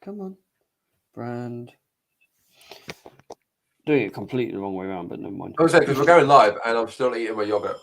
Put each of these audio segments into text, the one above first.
Come on. Brand. Doing it completely the wrong way around, but never mind. I was saying, because we're going live and I'm still eating my yogurt.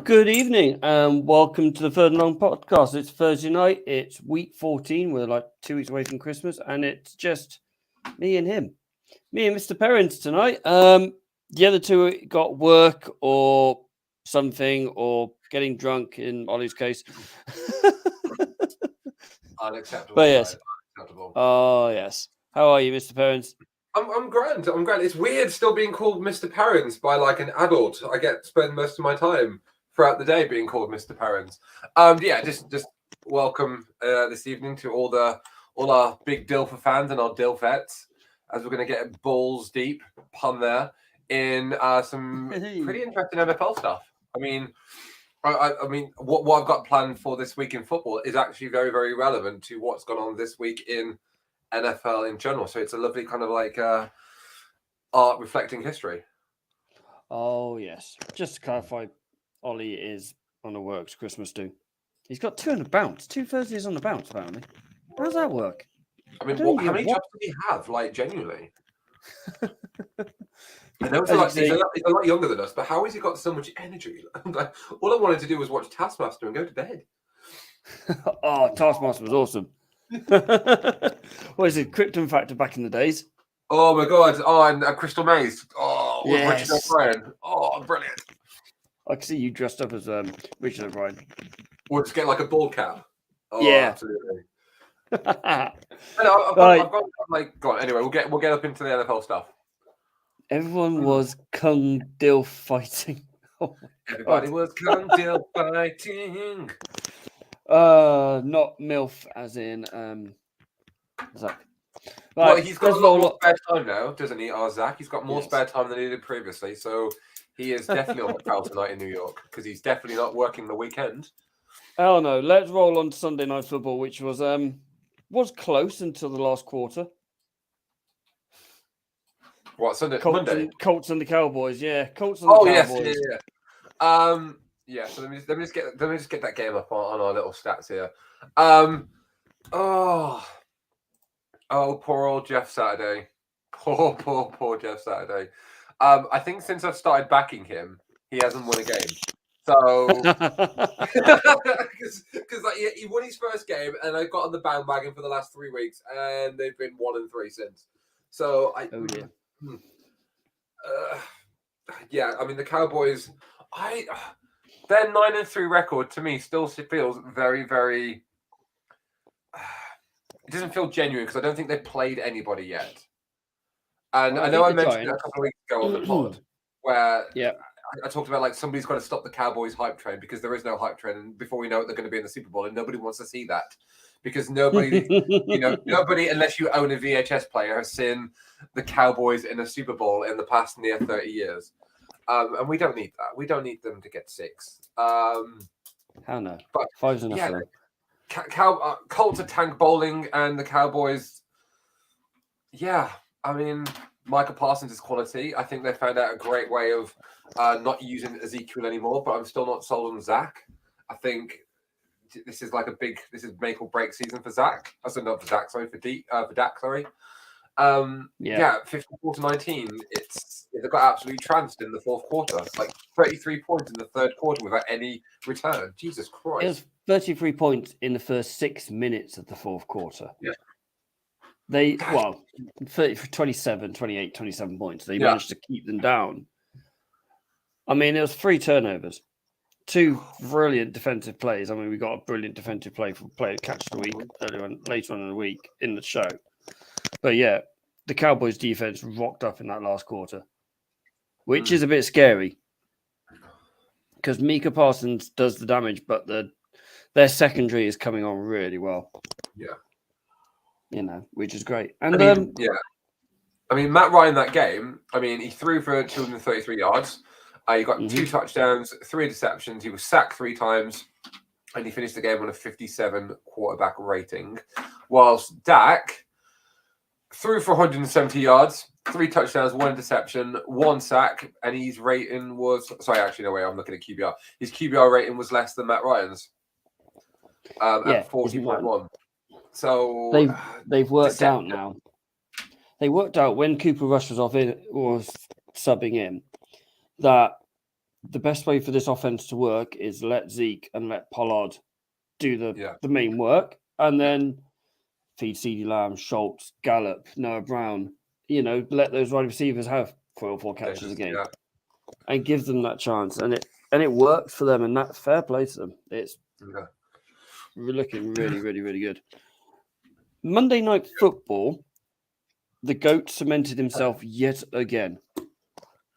Good evening and welcome to the Third and Long podcast. It's Thursday night. It's week 14. We're like 2 weeks away from Christmas, and it's just me and him, me and Mr. Perrins tonight. The other two got work or something, or getting drunk in Ollie's case. Unacceptable. But yes. Unacceptable. Oh yes. How are you, Mr. Perrins? I'm grand. I'm grand. It's weird still being called Mr. Perrins by like an adult. I get to spend most of my time throughout the day being called Mr. Perrins. Yeah, just welcome this evening to all our big Dilfer fans and our Dilfettes, as we're going to get balls deep, pun there, in some pretty interesting NFL stuff. I mean, what I've got planned for this week in football is actually very, very relevant to what's gone on this week in NFL in general. So it's a lovely kind of like art reflecting history. Oh yes. Just to clarify, Ollie is on a works Christmas do. He's got 2 on the bounce. 2 Thursdays on the bounce, apparently. How does that work? I mean, how many jobs does he have? Like, genuinely? I know he's a lot younger than us, but how has he got so much energy? Like, all I wanted to do was watch Taskmaster and go to bed. Oh, Taskmaster was awesome. What is it? Krypton Factor back in the days. Oh my god! Oh, and Crystal Maze. Oh, with yes. Richard O'Brien. Oh, brilliant! I can see you dressed up as Richard O'Brien. We'll just get like a ball cap. Oh, yeah, absolutely. I've got like. Go on. Anyway, we'll get up into the NFL stuff. Everyone was Kung Dil fighting. Oh everybody was Kung Dil fighting. Not MILF as in Zach. Right, well, he's got a lot more spare time now, doesn't he? Zach. He's got more spare time than he did previously, so he is definitely on the prowl tonight in New York because he's definitely not working the weekend. Oh no! Let's roll on to Sunday Night Football, which was close until the last quarter. What Sunday? Monday. Colts and the Cowboys. Yeah, Colts and the Cowboys. Yes, yeah. So let me just get that game up on our little stats here. Oh, poor old Jeff Saturday. Poor Jeff Saturday. I think since I've started backing him, he hasn't won a game. So, because he won his first game, and I got on the bandwagon for the last 3 weeks, and they've been 1-3 since. So yeah, I mean the Cowboys. Their 9-3 record to me still feels very, very. It doesn't feel genuine because I don't think they've played anybody yet. And I know I mentioned it a couple of weeks ago on the pod where I talked about like somebody's got to stop the Cowboys hype train because there is no hype train, and before we know it, they're going to be in the Super Bowl, and nobody wants to see that because nobody, nobody unless you own a VHS player has seen the Cowboys in a Super Bowl in the past near 30 years, and we don't need that. We don't need them to get 6. How no? But 5's enough. Yeah, Colts are tank bowling, and the Cowboys. Yeah, I mean, Micah Parsons is quality. I think they found out a great way of not using Ezekiel anymore, but I'm still not sold on Zach. I think this is like this is make or break season for Zach. Not for Zach, sorry, for Dak, sorry. 54-19. They got absolutely trounced in the fourth quarter. Like 33 points in the third quarter without any return. Jesus Christ. It was 33 points in the first 6 minutes of the fourth quarter. Yeah. 27, 28, 27 points. They managed to keep them down. I mean, it was 3 turnovers. 2 brilliant defensive plays. I mean, we got a brilliant defensive play for player catch of the week later on in the week in the show. But yeah, the Cowboys defense rocked up in that last quarter, which is a bit scary because Micah Parsons does the damage, but their secondary is coming on really well. Yeah. Which is great. And I mean, Matt Ryan that game. I mean, he threw for 233 yards. He got 2 touchdowns, 3 interceptions. He was sacked 3 times, and he finished the game on a 57 quarterback rating. Whilst Dak threw for 170 yards, 3 touchdowns, 1 interception, 1 sack, and his rating was I'm looking at QBR. His QBR rating was less than Matt Ryan's at 40.1. So they've worked out now. They worked out when Cooper Rush was subbing in that the best way for this offense to work is let Zeke and let Pollard do the main work, and then feed CeeDee Lamb, Schultz, Gallup, Noah Brown. Let those wide receivers have 3 or 4 catches a game, and give them that chance, and it works for them, and that's fair play to them. It's looking really, really, really good. Monday Night Football. The GOAT cemented himself yet again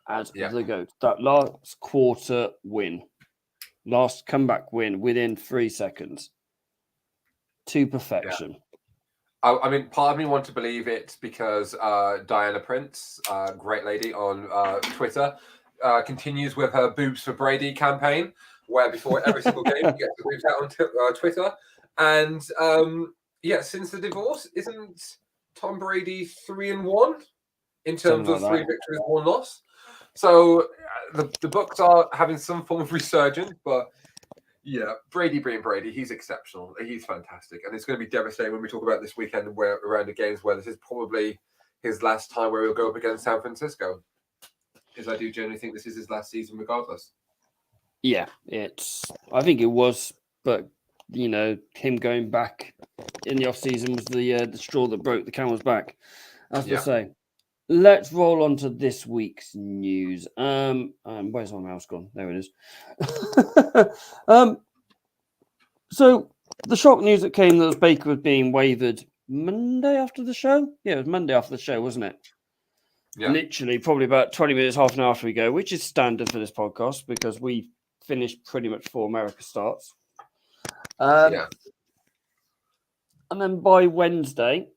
as the GOAT. That last quarter win, last comeback win within 3 seconds to perfection. Yeah. I mean, part of me wants to believe it because Diana Prince, great lady on Twitter, continues with her Boobs for Brady campaign, where before every single game she gets the boobs out on Twitter. And since the divorce, isn't Tom Brady 3-1 in terms of 3 victories, 1 loss? So the Bucs are having some form of resurgence, but Brady being Brady, he's exceptional. He's fantastic, and it's going to be devastating when we talk about this weekend and around the games where this is probably his last time where he'll go up against San Francisco. Because I do generally think this is his last season, regardless. Yeah, I think it was, but him going back in the off season was the straw that broke the camel's back, as they say. Let's roll on to this week's news. Where's my mouse gone? There it is. So the shock news that came that Baker was being waived Monday after the show. Yeah, it was Monday after the show, wasn't it? Yeah. Literally, probably about 20 minutes, half an hour after we go, which is standard for this podcast because we finished pretty much before America starts. And then by Wednesday,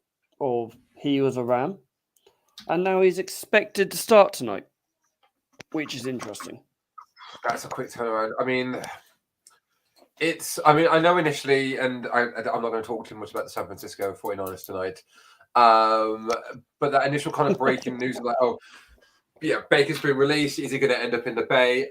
he was a Ram, and now he's expected to start tonight, which is interesting. That's a quick turnaround. I mean, I know initially, and I'm not going to talk too much about the San Francisco 49ers tonight, but that initial kind of breaking news, like, Baker's been released. Is he going to end up in the Bay?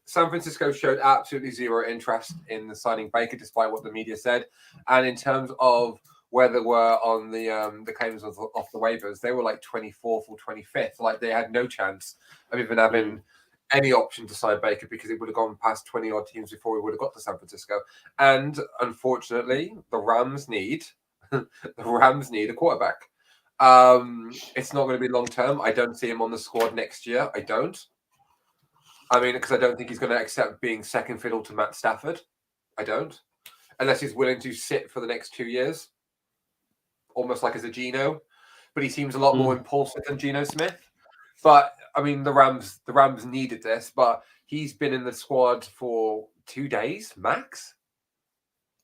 San Francisco showed absolutely zero interest in signing Baker, despite what the media said. And in terms of where they were on the claims of the waivers, they were like 24th or 25th. Like they had no chance of even having any option to sign Baker because it would have gone past 20 odd teams before we would have got to San Francisco. And unfortunately, the Rams need a quarterback. It's not going to be long term. I don't see him on the squad next year. I don't. I mean, because I don't think he's going to accept being second fiddle to Matt Stafford. I don't. Unless he's willing to sit for the next 2 years. Almost like as a Geno. But he seems a lot more impulsive than Geno Smith. But, I mean, the Rams needed this. But he's been in the squad for 2 days, max.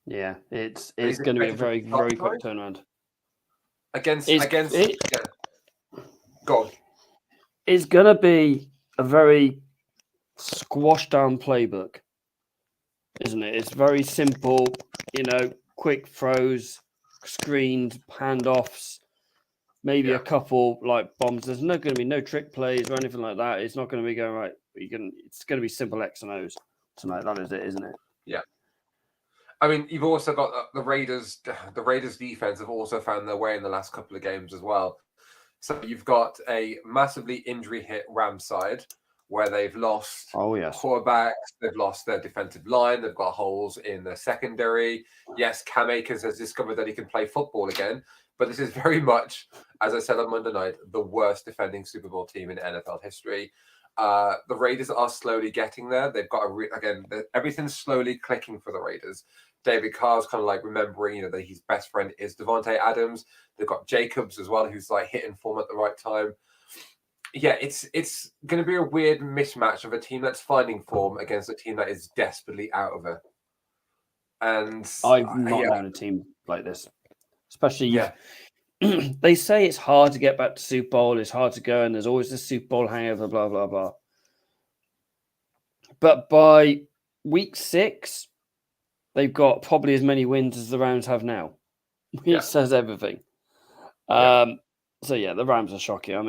Yeah, it's going to be a very, very quick turnaround. Against go on. It's going to be a very squashed down playbook, isn't it? It's very simple, quick throws, screens, handoffs, maybe a couple like bombs. There's not going to be no trick plays or anything like that. It's not going to be going right. It's going to be simple X and O's tonight. That is it, isn't it? Yeah. I mean, you've also got the Raiders. The Raiders' defense have also found their way in the last couple of games as well. So you've got a massively injury-hit Rams side where they've lost quarterbacks, they've lost their defensive line, they've got holes in their secondary. Yes, Cam Akers has discovered that he can play football again, but this is very much, as I said on Monday night, the worst defending Super Bowl team in NFL history. The Raiders are slowly getting there. They've got everything's slowly clicking for the Raiders. David Carr's kind of like remembering, that his best friend is Devontae Adams. They've got Jacobs as well, who's like hitting form at the right time. Yeah, it's going to be a weird mismatch of a team that's finding form against a team that is desperately out of it. And I've not known a team like this. especially they say it's hard to get back to Super Bowl, it's hard to go, and there's always the Super Bowl hangover, blah, blah, blah. But by week 6, they've got probably as many wins as the Rams have now, which says everything. So, the Rams are shocking. I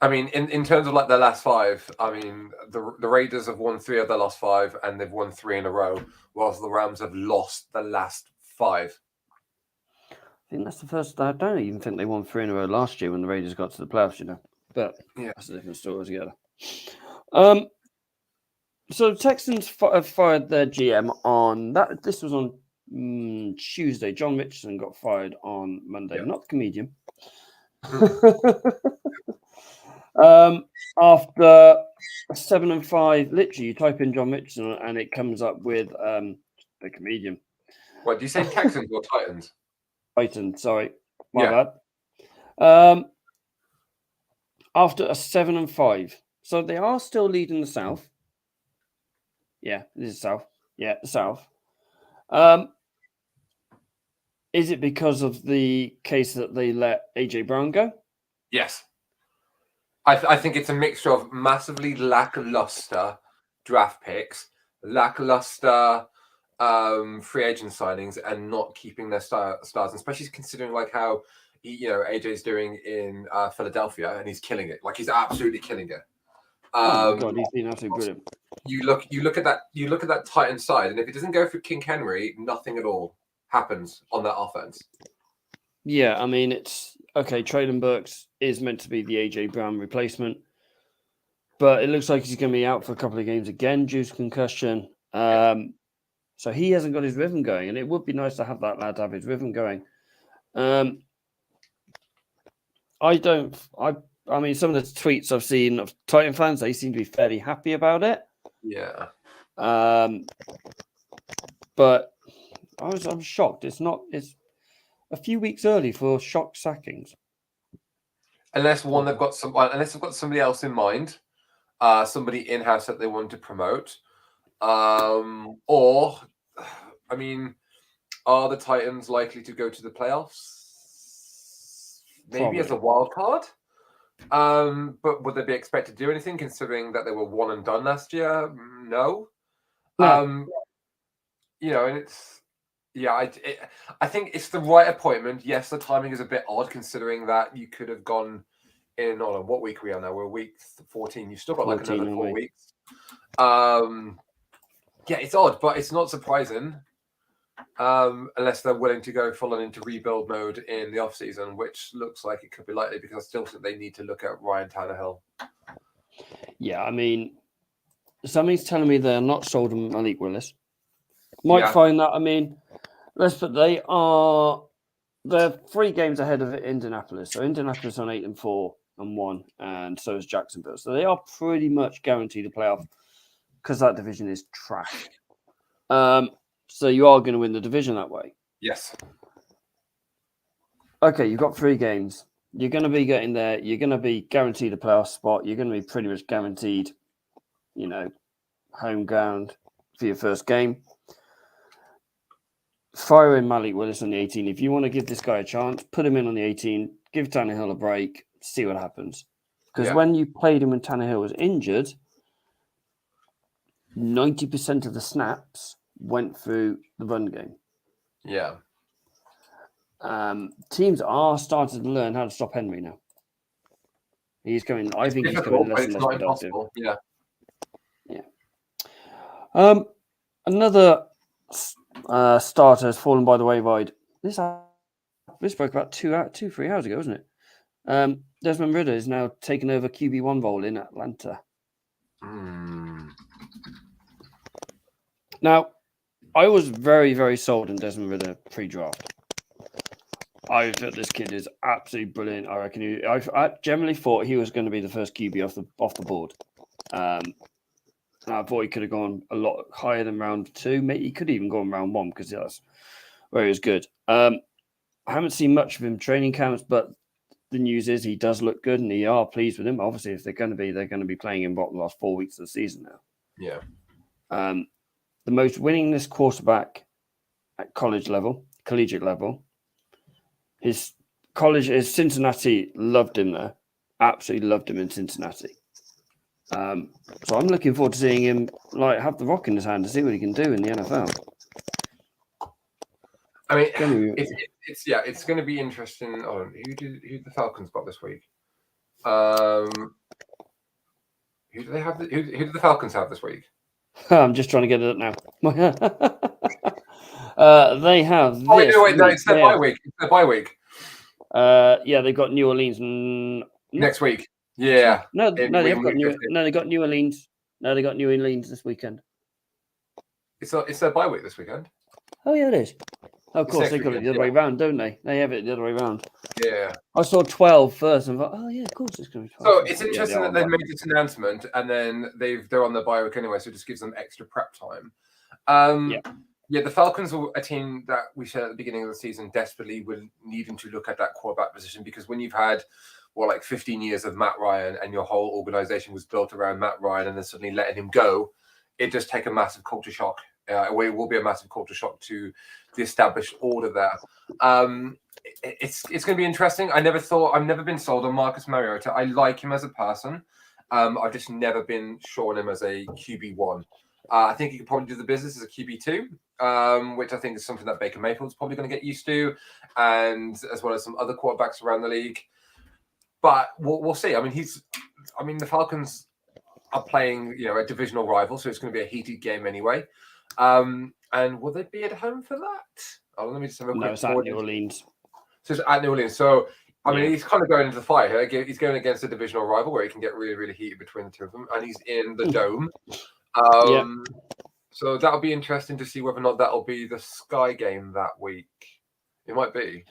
mean, in terms of like their last 5, I mean, the Raiders have won 3 of their last 5, and they've won 3 in a row, whilst the Rams have lost the last 5. I think that's the first. I don't even think they won 3 in a row last year when the Raiders got to the playoffs, But that's a different story altogether. So the Texans have fired their GM on that. This was on Tuesday. John Richardson got fired on Monday, not the comedian. After 7-5, literally, you type in John Richardson and it comes up with the comedian. What do you say, Texans or Titans? Titans, sorry, my bad. After a 7-5, so they are still leading the South. Yeah, this is South. Yeah, the South. Is it because of the case that they let AJ Brown go? Yes. I think it's a mixture of massively lackluster draft picks, lackluster free agent signings, and not keeping their stars, especially considering like how AJ's doing in Philadelphia, and he's killing it. Like, he's absolutely killing it. Oh my God, he's been absolutely brilliant. You look at that Titan side, and if it doesn't go through King Henry, nothing at all happens on that offense. Yeah, I mean, it's okay. Traylon Burks is meant to be the AJ Brown replacement, but it looks like he's going to be out for a couple of games again due to concussion. So he hasn't got his rhythm going, and it would be nice to have that lad have his rhythm going. I mean, some of the tweets I've seen of Titan fans, they seem to be fairly happy about it. Yeah. But I'm shocked. It's a few weeks early for shock sackings. Unless they've got somebody else in mind, somebody in-house that they want to promote. Or, I mean, are the Titans likely to go to the playoffs? Maybe as a wild card? But would they be expected to do anything considering that they were 1 and done last year? No. And it's I think it's the right appointment. Yes, the timing is a bit odd considering that you could have gone in on what week we are now. We're week 14. You've still got like another 4 weeks. It's odd, but it's not surprising. Unless they're willing to go full on into rebuild mode in the offseason, which looks like it could be likely because I still think they need to look at Ryan Tannehill. Yeah, I mean, something's telling me they're not sold on Malik Willis. Might find that. I mean, they're 3 games ahead of Indianapolis. So Indianapolis on 8-4-1, and so is Jacksonville. So they are pretty much guaranteed a playoff because that division is trash. So you are going to win the division that way. Yes. Okay, you've got 3 games. You're going to be getting there. You're going to be guaranteed a playoff spot. You're going to be pretty much guaranteed, home ground for your first game. Fire in Malik Willis on the 18. If you want to give this guy a chance, put him in on the 18. Give Tannehill a break. See what happens. Because when you played him when Tannehill was injured, 90% of the snaps went through the run game. Yeah. Teams are starting to learn how to stop Henry now. I think he's coming less and less productive. Yeah. Another starter has fallen by the wayside. This broke about 3 hours ago, wasn't it? Desmond Ridder is now taking over QB1 role in Atlanta. Now, I was very, very sold on Desmond Ridder pre-draft. I thought this kid is absolutely brilliant. I reckon I generally thought he was going to be the first QB off the board. And I thought he could have gone a lot higher than round 2. Maybe he could have even gone round 1 because that's where he was good. I haven't seen much of him training camps, but the news is he does look good and they are pleased with him. Obviously, if they're going to be playing him the last 4 weeks of the season now. Yeah. The most winningest quarterback at collegiate level, his Cincinnati loved him there. Absolutely loved him in Cincinnati. So I'm looking forward to seeing him have the rock in his hand to see what he can do in the NFL. I mean, it's going to be interesting. Oh, who the Falcons got this week? Who do they have? Who do the Falcons have this week? I'm just trying to get it up now. They have. Oh, wait, no, it's their bye week. It's their bye week. Yeah, they've got New Orleans next week. Yeah. No, they got New Orleans. No, they got New Orleans this weekend. It's their bye week this weekend. Oh yeah, it is. Of course, they got it the other way around, don't they? They have it the other way around. Yeah. I saw 12 first and thought, oh yeah, of course it's going to be 12. So it's interesting that they've made this announcement and then they're on their bye week anyway, so it just gives them extra prep time. Yeah, the Falcons were a team that we said at the beginning of the season desperately were needing to look at that quarterback position, because when you've had 15 years of Matt Ryan and your whole organization was built around Matt Ryan and then suddenly letting him go, it does take a massive culture shock. It will be a massive culture shock to the established order there. It's going to be interesting. I've never been sold on Marcus Mariota. I like him as a person. I've just never been sure on him as a QB1. I think he could probably do the business as a QB2, which I think is something that Baker Mayfield's probably going to get used to, and as well as some other quarterbacks around the league. But we'll see. I mean, the Falcons are playing, a divisional rival, so it's going to be a heated game anyway. And will they be at home for that? Oh, let me just have a quick. No, it's at New Orleans. So it's at New Orleans. So I mean, he's kind of going into the fire here. He's going against a divisional rival where he can get really, really heated between the two of them, and he's in the dome. So that'll be interesting to see whether or not that'll be the Sky game that week. It might be.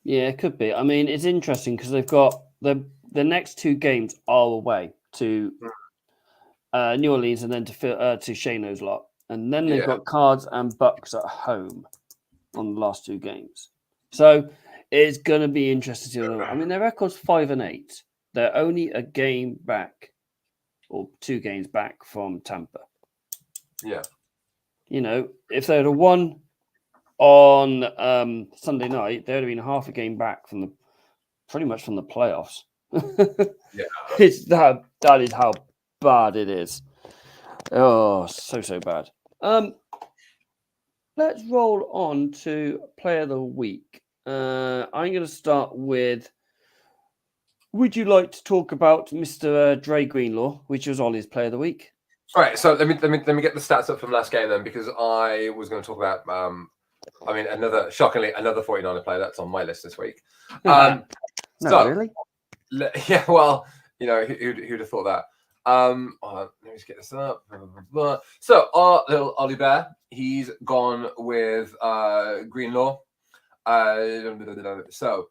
Yeah, it could be. I mean, it's interesting because they've got the next two games are away to New Orleans and then to Shano's lot, and then they've got Cards and Bucks at home on the last two games. So it's going to be interesting to see. I mean, their record's 5-8. They're only a game back, or 2 games back from Tampa. Yeah. If they had won on Sunday night, they would have been half a game back from pretty much from the playoffs. It's that is how bad it is. Oh, so bad. Let's roll on to Player of the Week. I'm going to start with. Would you like to talk about Mr. Dre Greenlaw, which was Ollie's Player of the Week? All right, so let me get the stats up from last game then, because I was going to talk about another 49er player that's on my list this week. Really? Yeah, well, who'd have thought that? Let me just get this up. So our little Ollie Bear, he's gone with Greenlaw. So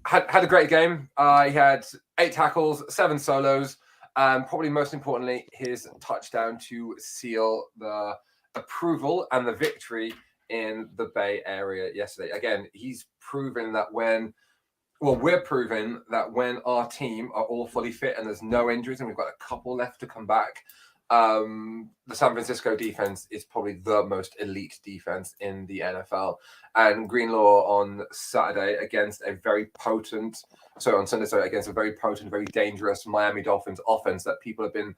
had a great game. He had 8 tackles, 7 solos, and probably most importantly, his touchdown to seal the approval and the victory in the Bay Area yesterday. Again, he's proven that we're proving that when our team are all fully fit and there's no injuries and we've got a couple left to come back, the San Francisco defense is probably the most elite defense in the NFL. And Greenlaw on Sunday against a very potent, very dangerous Miami Dolphins offense that people have been,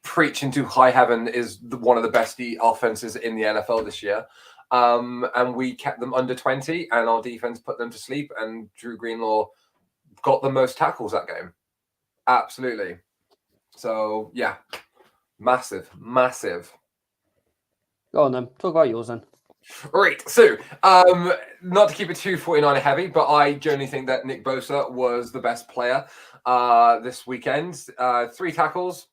preaching to high heaven is one of the best offenses in the NFL this year. And we kept them under 20 and our defense put them to sleep, and Drew Greenlaw got the most tackles that game. Absolutely. So, yeah, massive. Go on then. Talk about yours then. Right. So, not to keep it too 49er heavy, but I generally think that Nick Bosa was the best player this weekend. 3 tackles,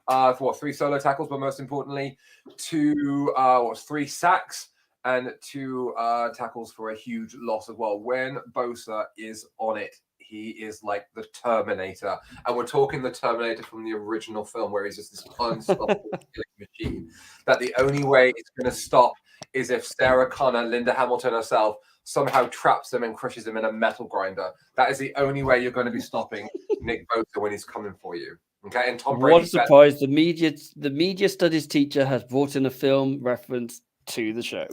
3 solo tackles, but most importantly, 3 sacks and 2 tackles for a huge loss as well. When Bosa is on it, he is like the Terminator. And we're talking the Terminator from the original film, where he's just this unstoppable killing machine that the only way it's going to stop is if Sarah Connor, Linda Hamilton herself, somehow traps him and crushes him in a metal grinder. That is the only way you're going to be stopping Nick Bosa when he's coming for you. Okay, and Tom Brady. What a surprise! The media studies teacher has brought in a film reference to the show.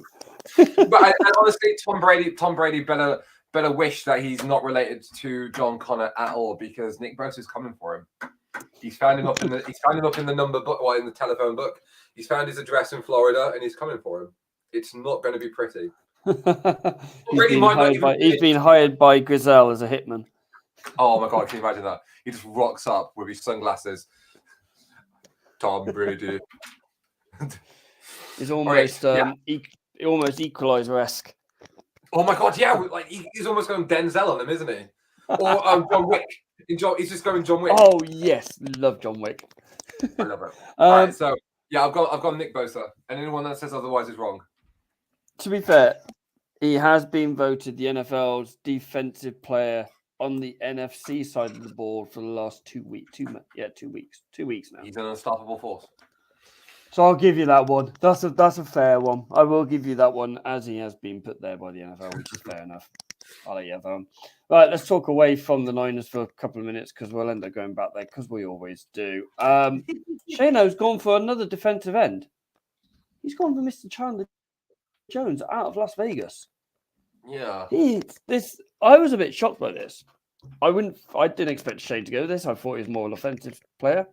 But honestly, Tom Brady better wish that he's not related to John Connor at all, because Nick Bosa's coming for him. He's found him up in the number book, in the telephone book. He's found his address in Florida, and he's coming for him. It's not going to be pretty. He's been hired by Griselle as a hitman. Oh my God, can you imagine that? He just rocks up with his sunglasses. Tom Brady. He's almost almost Equalizer-esque. Oh my God, yeah, like he's almost going Denzel on him, isn't he? Or John Wick. He's just going John Wick. Oh yes, love John Wick. I love it. All right, so yeah, I've got Nick Bosa, and anyone that says otherwise is wrong. To be fair, he has been voted the NFL's defensive player on the NFC side of the board for the last 2 weeks. 2 weeks now. He's an unstoppable force. So I'll give you that one. That's a fair one. I will give you that one, as he has been put there by the NFL, which is fair enough. I'll let you have that one. Right, let's talk away from the Niners for a couple of minutes, because we'll end up going back there, because we always do. Shano's gone for another defensive end. He's gone for Mr. Chandler Jones out of Las Vegas. Yeah. I was a bit shocked by this. I didn't expect Shane to go with this. I thought he was more an offensive player.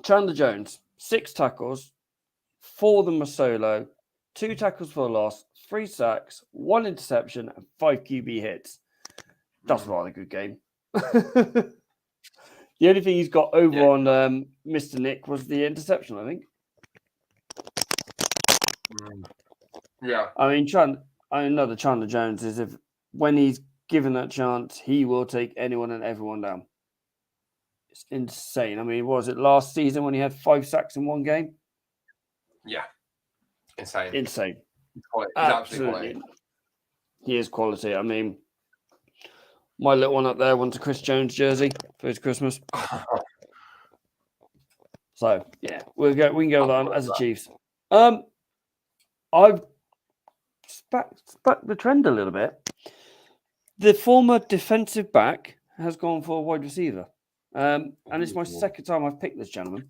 Chandler Jones, 6 tackles, 4 of them were solo, 2 tackles for a loss, 3 sacks, 1 interception, and 5 QB hits. That's a rather good game. The only thing he's got over on Mr. Nick was the interception, I think. Yeah. I mean, another Chandler Jones is when he's given that chance, he will take anyone and everyone down. It's insane. I mean, was it last season when he had 5 sacks in one game? Yeah. Insane. He's absolutely quality. He is quality. I mean, my little one up there wants a Chris Jones jersey for his Christmas. So, yeah, we can go with that as a Chiefs. I've sparked the trend a little bit. The former defensive back has gone for a wide receiver. And it's my second time I've picked this gentleman.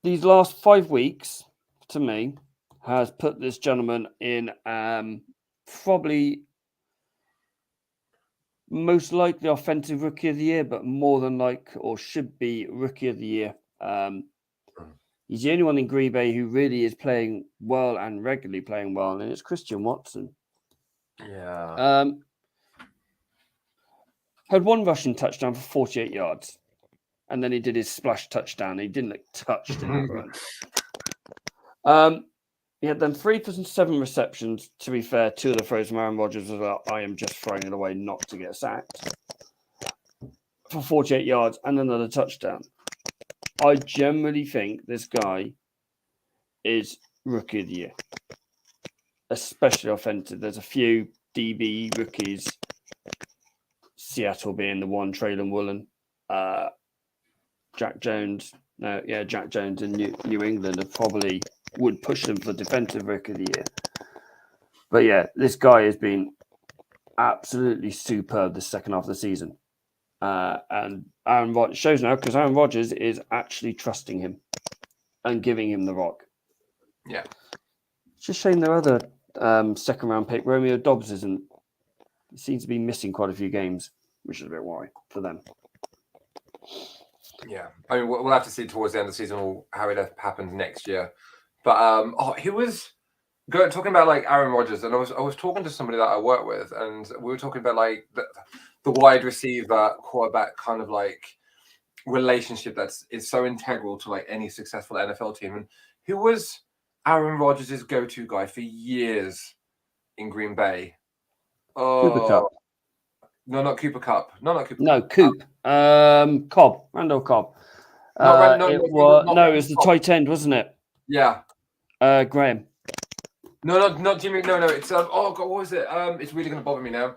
These last 5 weeks, to me, has put this gentleman in probably most likely offensive rookie of the year, but more than should be rookie of the year. He's the only one in Green Bay who really is playing well and regularly playing well, and it's Christian Watson. Yeah. Had 1 rushing touchdown for 48 yards, and then he did his splash touchdown. He didn't look touched in the He had then 3 for 7 receptions. To be fair, 2 of the throws from Aaron Rodgers was I am just throwing it away not to get sacked for 48 yards and another touchdown. I generally think this guy is rookie of the year, especially offensive. There's a few DB rookies, Seattle being the one, Traylon Woolen, Jack Jones. Jack Jones in New England probably would push them for defensive rookie of the year. But yeah, this guy has been absolutely superb the second half of the season. And Aaron Rodgers shows now, because Aaron Rodgers is actually trusting him and giving him the rock. Yeah. It's just shame their other second round pick, Romeo Dobbs, he seems to be missing quite a few games, which is a bit worrying for them. Yeah. I mean, we'll have to see towards the end of the season how it happens next year. But he was talking about Aaron Rodgers, and I was talking to somebody that I work with, and we were talking about the wide receiver quarterback kind of relationship is so integral to any successful NFL team. And who was Aaron Rodgers' go-to guy for years in Green Bay? Cooper Kupp. No, not Cooper Kupp. Not Cooper. No, Coop. Cobb. Randall Cobb. It was the tight end, wasn't it? Yeah. Graham. No, not Jimmy. No. It's oh God, what was it? It's really going to bother me now.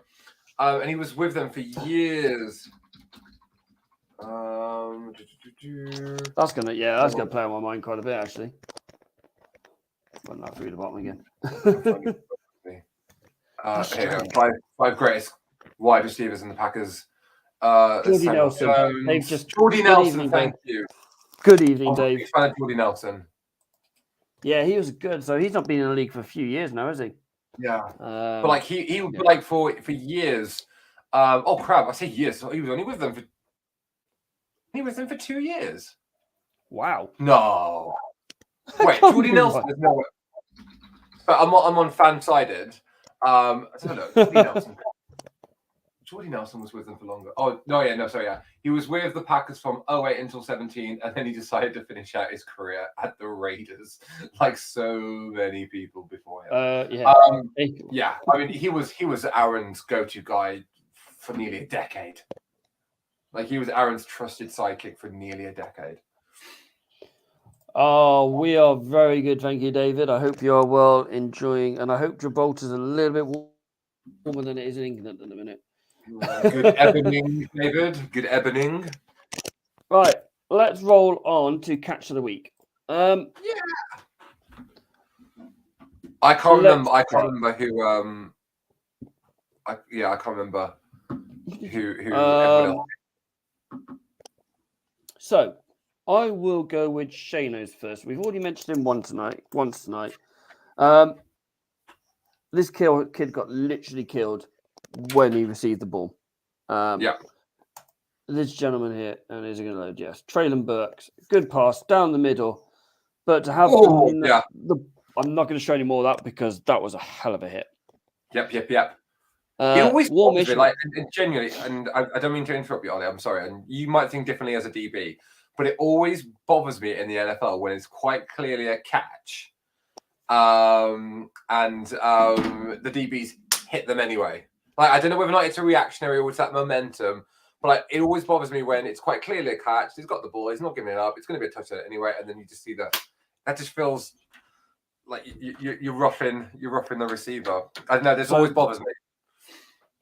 And he was with them for years. That's gonna play on my mind quite a bit, actually. Run that through the bottom again. Five greatest wide receivers in the Packers. Jordy Nelson. Jordy Nelson. Thank you. Good evening, Dave. Fan of Jordy Nelson. Yeah, he was good. So he's not been in the league for a few years now, has he? Yeah. But like he would like for years. Oh crap! I say years. So he was only with them for. He was in for 2 years. Wow. No. Wait, Jordy Nelson is more. But I'm on fan-sided. I don't know. Jordy Nelson was with them for longer. Oh, no, yeah, no, sorry, yeah. He was with the Packers from 08 until 17, and then he decided to finish out his career at the Raiders, like so many people before him. Yeah. I mean, he was Aaron's go-to guy for nearly a decade. Like, he was Aaron's trusted sidekick for nearly a decade. Oh, we are very good. Thank you, David. I hope you are well enjoying, and I hope Gibraltar's a little bit warmer than it is in England at the minute. Good ebony, David. Good ebony. Right, let's roll on to catch of the week. Yeah. I can't remember. I can't remember who. I can't remember who everyone else. So, I will go with Shano's first. We've already mentioned him once tonight. This kid got literally killed when he received the ball. This gentleman here, and is it going to load? Yes. Traylon Burks, good pass down the middle. But to have I'm not going to show any more of that because that was a hell of a hit. Yep. It always bothers me, like, and genuinely, and I don't mean to interrupt you, Ollie, I'm sorry, and you might think differently as a DB, but it always bothers me in the NFL when it's quite clearly a catch, and the DBs hit them anyway. Like, I don't know whether or not it's a reactionary or it's that momentum, but like, it always bothers me when it's quite clearly a catch, he's got the ball, he's not giving it up, it's going to be a touchdown anyway, and then you just see that just feels like you're roughing the receiver. I don't know, this always bothers me.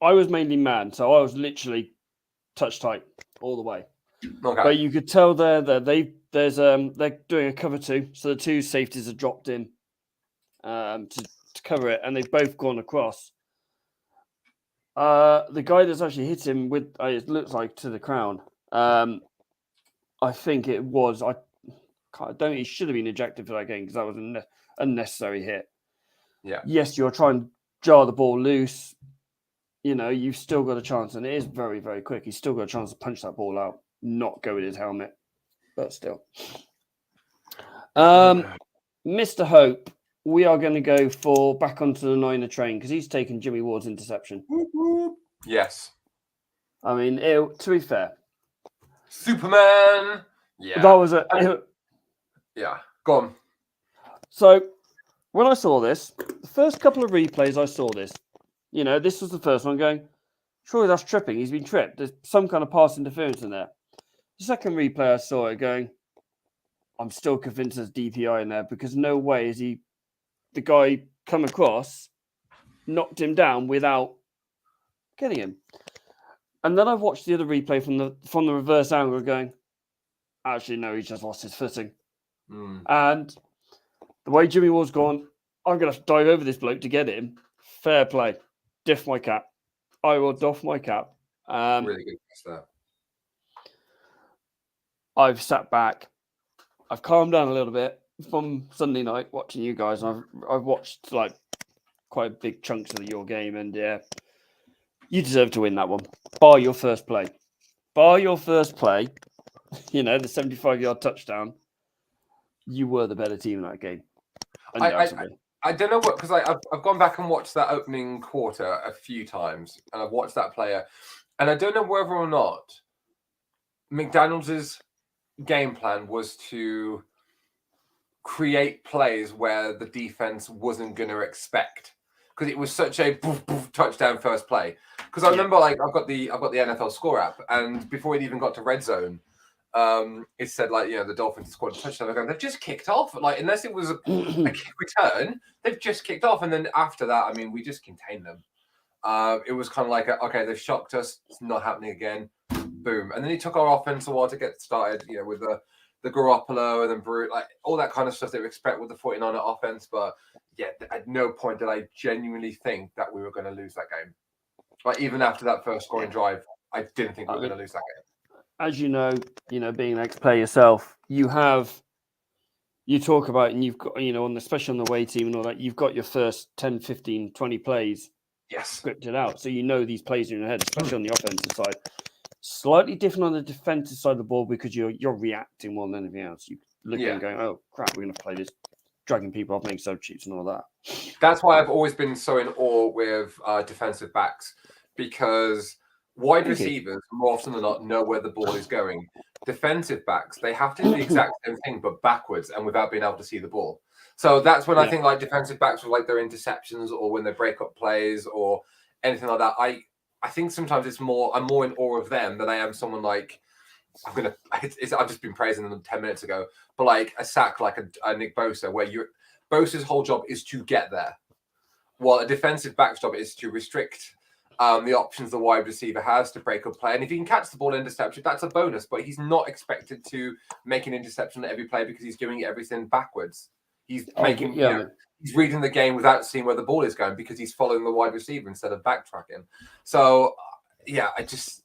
I was mainly man, so I was literally touch tight all the way. Okay. But you could tell there that they're doing a cover 2, so the 2 safeties are dropped in to cover it, and they've both gone across. The guy that's actually hit him with it looks like to the crown. I think it was. I don't. He should have been ejected for that game because that was an unnecessary hit. Yeah. Yes, you're trying to jar the ball loose. You know, you've still got a chance, and it is very, very quick. He's still got a chance to punch that ball out, not go with his helmet, but still. Mr. Hope, we are going to go for back onto the Niner train because he's taken Jimmy Ward's interception. Yes. I mean, to be fair, Superman. Yeah. That was yeah. Go on. So, when I saw this, the first couple of replays I saw this, you know, this was the first one going, surely that's tripping. He's been tripped. There's some kind of pass interference in there. The second replay I saw it going, I'm still convinced there's DPI in there because no way is the guy come across, knocked him down without getting him. And then I've watched the other replay from the reverse angle going, actually, no, he's just lost his footing. And the way Jimmy Ward's gone, I'm going to have to dive over this bloke to get him. Fair play. Diff my cap. I will doff my cap. Really good stuff. I've sat back. I've calmed down a little bit from Sunday night watching you guys. I've watched like quite big chunks of your game, and yeah, you deserve to win that one. Bar your first play. You know, the 75-yard touchdown. You were the better team in that game. I don't know what, because I've gone back and watched that opening quarter a few times, and I've watched that player, and I don't know whether or not McDaniels' game plan was to create plays where the defense wasn't going to expect, because it was such a touchdown first play. Because I remember, like, I've got the NFL score app, and before it even got to red zone, it said, like, you know, the Dolphins scored a touchdown. They've just kicked off. Like, unless it was a kick return, they've just kicked off. And then after that, I mean, we just contained them. It was kind of like, okay, they've shocked us. It's not happening again. Boom. And then it took our offense a while to get started, you know, with the Garoppolo and then Brute, like all that kind of stuff that we expect with the 49er offense. But yeah, at no point did I genuinely think that we were going to lose that game. Like, even after that first scoring drive, I didn't think we were going to lose that game. As you know, being an ex-player yourself, you have you talk about, and you've got, especially on the away team and all that, you've got your first 10, 15, 20 plays scripted out. So these plays are in your head, especially on the offensive side. Slightly different on the defensive side of the ball because you're reacting more than anything else. You look and going, oh, crap, we're going to play this, dragging people off, making substitutes and all that. That's why I've always been so in awe with defensive backs, because wide receivers, more often than not, know where the ball is going. Defensive backs, they have to do the exact same thing, but backwards and without being able to see the ball. So that's when I think like defensive backs with like their interceptions or when they break up plays or anything like that. I think sometimes I'm more in awe of them than I am someone like, I've just been praising them 10 minutes ago, but like a sack like a Nick Bosa, where Bosa's whole job is to get there, while a defensive back's job is to restrict the options the wide receiver has to break up play. And if he can catch the ball in interception, that's a bonus, but he's not expected to make an interception at every play because he's doing everything backwards. He's he's reading the game without seeing where the ball is going because he's following the wide receiver instead of backtracking. So I just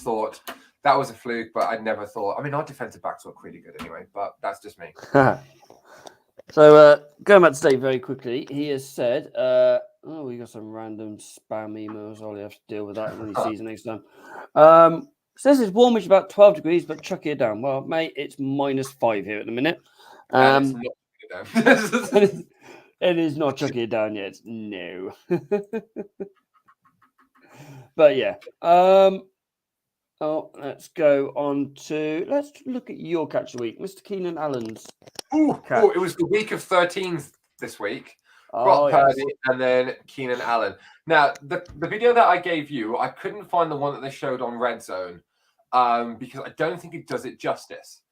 thought that was a fluke, but I never thought. I mean, our defensive backs look really good anyway, but that's just me. So going back to Dave very quickly, he has said, we got some random spam emails. I'll have to deal with that when he sees it next time. Says it's warmish about 12 degrees, but chuck it down. Well, mate, it's -5 here at the minute. It is not chucking it down yet. No. But yeah. Let's go on to, let's look at your catch of the week, Mr. Keenan Allen's. It was the week of 13th this week. Brock Purdy and then Keenan Allen. Now, the video that I gave you, I couldn't find the one that they showed on Red Zone because I don't think it does it justice.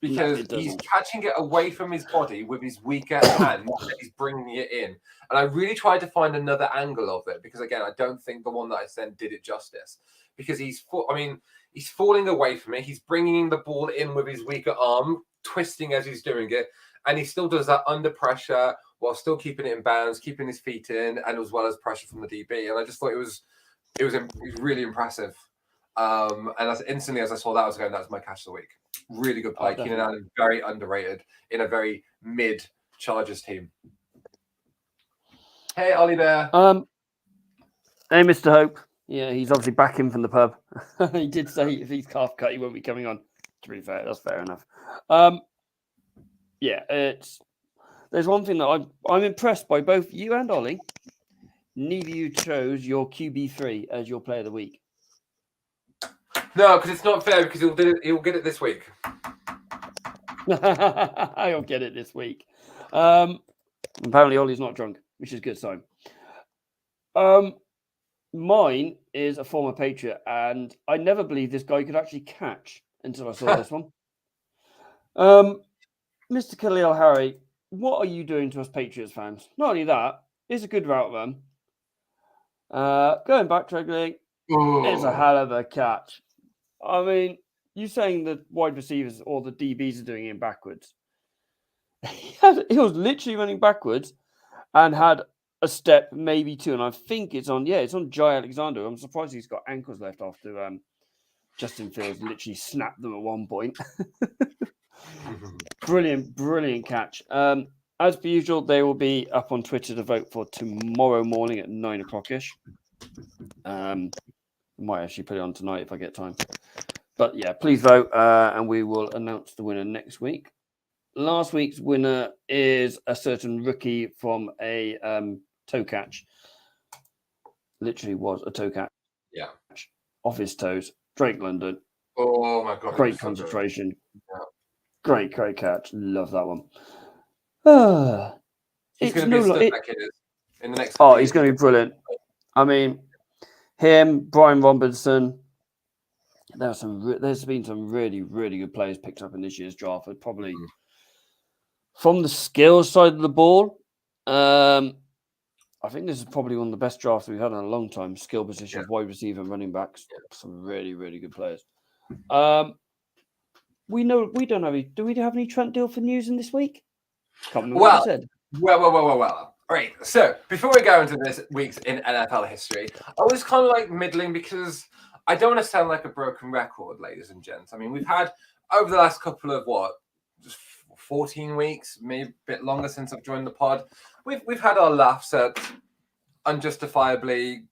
Because he's catching it away from his body with his weaker hand and he's bringing it in. And I really tried to find another angle of it because, again, I don't think the one that I sent did it justice. Because he's falling away from it. He's bringing the ball in with his weaker arm, twisting as he's doing it. And he still does that under pressure while still keeping it in bounds, keeping his feet in, and as well as pressure from the DB. And I just thought it was really impressive. And instantly as I saw that, I was going, that's my catch of the week. Really good play. Keenan Allen, very underrated in a very mid Chargers team. Hey, Ollie Bear. Hey, Mr. Hope. Yeah, he's obviously back in from the pub. He did say if he's calf cut, he won't be coming on. To be fair, that's fair enough. There's one thing that I'm impressed by both you and Ollie. Neither of you chose your QB3 as your player of the week. No, because it's not fair because he'll get it this week. I'll get it this week. Apparently Ollie's not drunk, which is a good sign. Mine is a former Patriot, and I never believed this guy could actually catch until I saw this one. Mr. Khalil Harry, what are you doing to us Patriots fans? Not only that, it's a good route run. Going back triggering, it's a hell of a catch. I mean, you saying that wide receivers or the DBs are doing it backwards. He was literally running backwards and had a step, maybe two, and I think it's on Jai Alexander. I'm surprised he's got ankles left after Justin Fields literally snapped them at one point. Brilliant catch. As per usual, they will be up on Twitter to vote for tomorrow morning at 9 o'clock-ish. Might actually put it on tonight if I get time. But yeah, please vote and we will announce the winner next week. Last week's winner is a certain rookie from a toe catch. Literally was a toe catch. Yeah. Off his toes. Drake London. Oh my God. Great concentration. Yeah. Great catch. Love that one. He's going to be a stud back in the next. He's going to be brilliant. I mean, him, Brian Robinson. There's been some really, really good players picked up in this year's draft. Probably from the skills side of the ball. I think this is probably one of the best drafts we've had in a long time. Skill positions, wide receiver, and running backs. Some really, really good players. Do we have any Trent Dilfer news in this week? Well. All right. So before we go into this week's in NFL history, I was kind of like middling because I don't want to sound like a broken record, ladies and gents. I mean, we've had over the last couple of 14 weeks, maybe a bit longer since I've joined the pod. We've had our laughs at unjustifiably,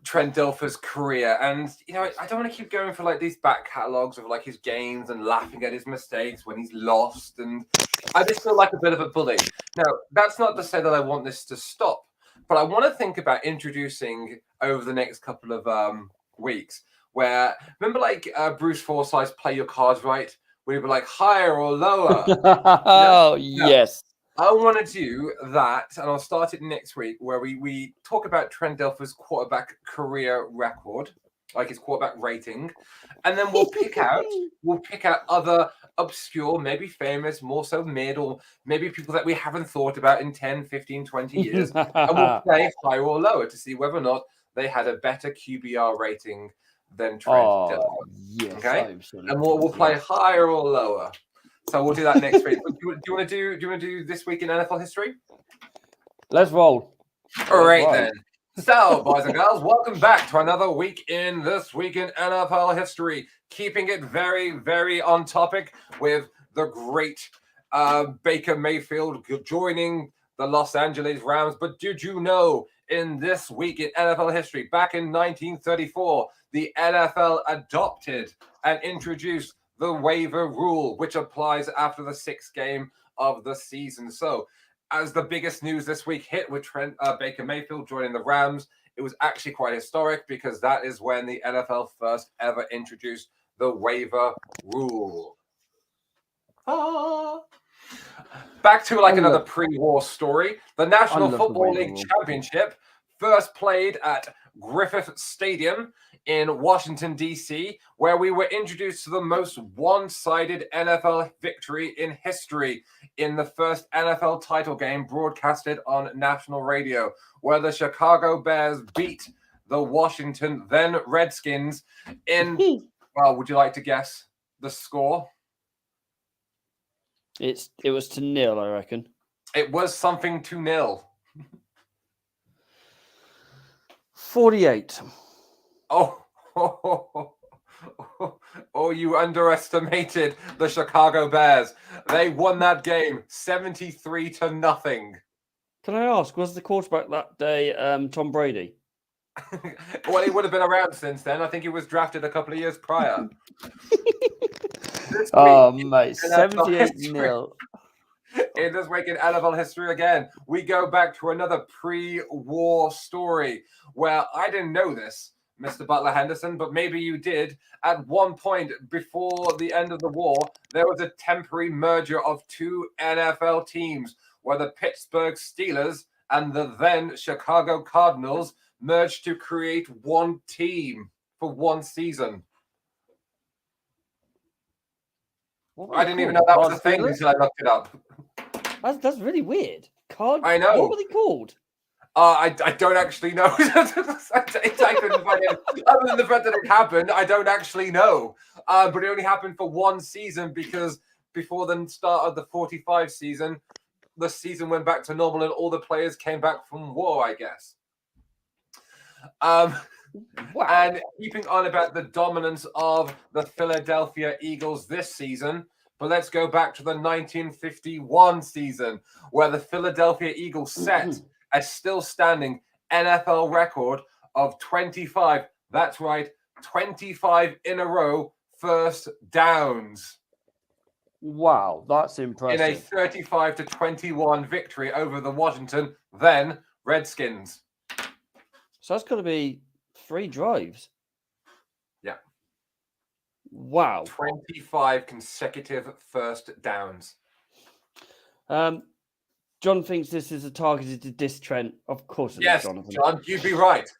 Trent Dilfer's career, and I don't want to keep going for like these back catalogs of like his games and laughing at his mistakes when he's lost, and I just feel like a bit of a bully. Now, that's not to say that I want this to stop, but I want to think about introducing over the next couple of weeks, where remember like Bruce Forsyth's Play Your Cards Right, where he'd be like higher or lower. Oh yes. I want to do that, and I'll start it next week, where we talk about Trent Dilfer's quarterback career record, like his quarterback rating, and then we'll pick out other obscure, maybe famous, more so mid, or maybe people that we haven't thought about in 10, 15, 20 years, and we'll play higher or lower to see whether or not they had a better QBR rating than Trent Dilfer. Yes, okay, and we'll play higher or lower. So we'll do that next week. Do you want to do this week in NFL history? Let's roll. All right then. So, boys and girls, welcome back to another week in This Week in NFL History. Keeping it very, very on topic with the great Baker Mayfield joining the Los Angeles Rams. But did you know, in This Week in NFL History, back in 1934, the NFL adopted and introduced the waiver rule, which applies after the 6th game of the season. So, as the biggest news this week hit with Baker Mayfield joining the Rams, it was actually quite historic because that is when the NFL first ever introduced the waiver rule. Back to another pre-war story. The National Football League Championship first played at Griffith Stadium in Washington, D.C., where we were introduced to the most one-sided NFL victory in history in the first NFL title game broadcasted on national radio, where the Chicago Bears beat the Washington then Redskins in, well, would you like to guess the score? It was 2-0, I reckon. It was something 2-0. 48. Oh, you underestimated the Chicago Bears. They won that game 73-0. Can I ask, was the quarterback that day Tom Brady? Well, he would have been around since then. I think he was drafted a couple of years prior. Mate, 78-0. In This Week in NFL History again, we go back to another pre-war story where I didn't know this, Mr. Butler Henderson, but maybe you did. At one point before the end of the war, there was a temporary merger of 2 NFL teams where the Pittsburgh Steelers and the then Chicago Cardinals merged to create one team for one season. I didn't even know that was a thing until I looked it up. That's really weird. I know. What were they called? I don't actually know. I couldn't find it. Other than the fact that it happened, I don't actually know. But it only happened for one season because before the start of the 45 season, the season went back to normal and all the players came back from war, I guess. Wow. And keeping on about the dominance of the Philadelphia Eagles this season, but let's go back to the 1951 season where the Philadelphia Eagles set a still standing NFL record of 25. That's right, 25 in a row first downs. Wow, that's impressive. In a 35-21 victory over the Washington then Redskins. So that's got to be 3 drives. Yeah. Wow. 25 consecutive first downs. John thinks this is a targeted diss Trent. Of course it is, Jonathan. John, you'd be right.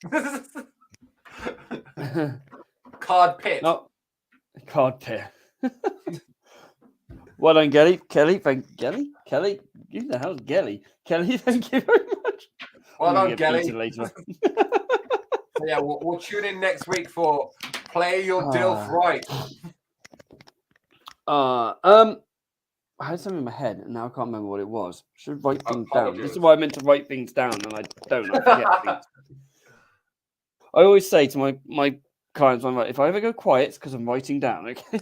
Card pit. No. Card pit. Well done, Kelly. Kelly, you the hell's Kelly? Kelly, thank you very much. Well done, Kelly. Later. Yeah, we'll tune in next week for Play Your Dilf Right. I had something in my head and now I can't remember what it was. Should write things down. This is why I meant to write things down and I don't. I forget things. I always say to my clients, I'm like, if I ever go quiet, it's because I'm writing down. Okay.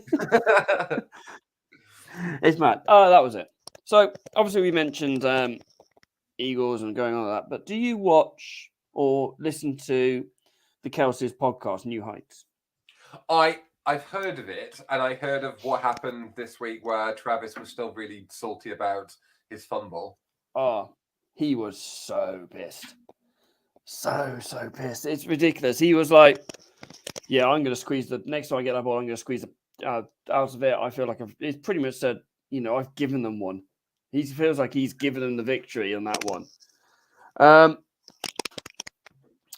It's mad. Oh, that was it. So obviously we mentioned Eagles and going on with that, but do you watch or listen to the Kelsey's podcast, New Heights? I've heard of it, and I heard of what happened this week where Travis was still really salty about his fumble. Oh, he was so pissed. So pissed. It's ridiculous. He was like, yeah, I'm going to squeeze the next time I get that ball, I'm going to squeeze the out of it. I feel like he's pretty much said, I've given them one. He feels like he's given them the victory on that one.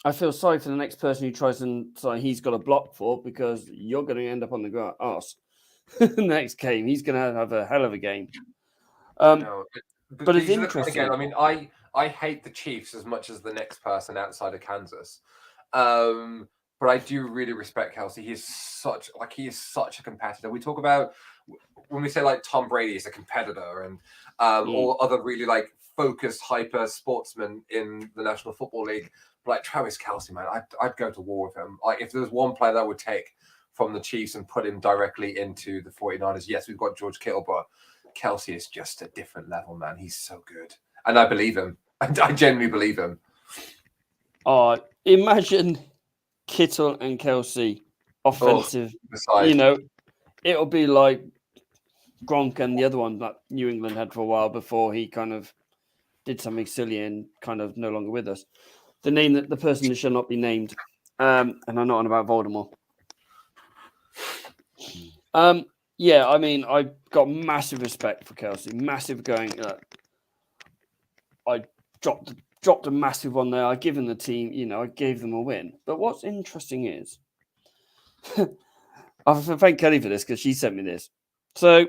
I feel sorry for the next person who tries and he's got a block for, because you're going to end up on the arse. The next game, he's going to have a hell of a game. No, but it's interesting. Again, I mean, I hate the Chiefs as much as the next person outside of Kansas. But I do really respect Kelsey. He is such a competitor. We talk about when we say like Tom Brady is a competitor, and all other really like focused, hyper sportsmen in the National Football League. But like Travis Kelsey, man, I'd go to war with him. Like if there was one player that would take from the Chiefs and put him directly into the 49ers, yes, we've got George Kittle, but Kelsey is just a different level, man. He's so good. And I believe him. I genuinely believe him. Imagine Kittle and Kelsey offensive. It'll be like Gronk and the other one that New England had for a while before he kind of did something silly and kind of no longer with us. The person that shall not be named. And I'm not on about Voldemort. Yeah, I mean, I've got massive respect for Kelsey. Massive going. I dropped a massive one there. I given the team, I gave them a win. But what's interesting is, I thank Kelly for this because she sent me this. So,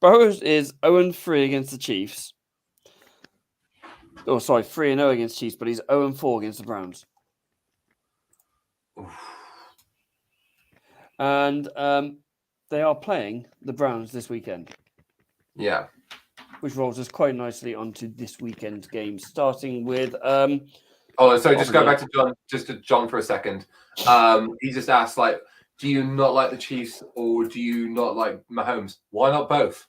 Burrows is 0-3 against the Chiefs. 3-0 against Chiefs, but he's 0-4 against the Browns. Oof. And they are playing the Browns this weekend. Yeah. Which rolls us quite nicely onto this weekend's game, starting with... just go back to John, just to John for a second. He just asked, like, do you not like the Chiefs or do you not like Mahomes? Why not both?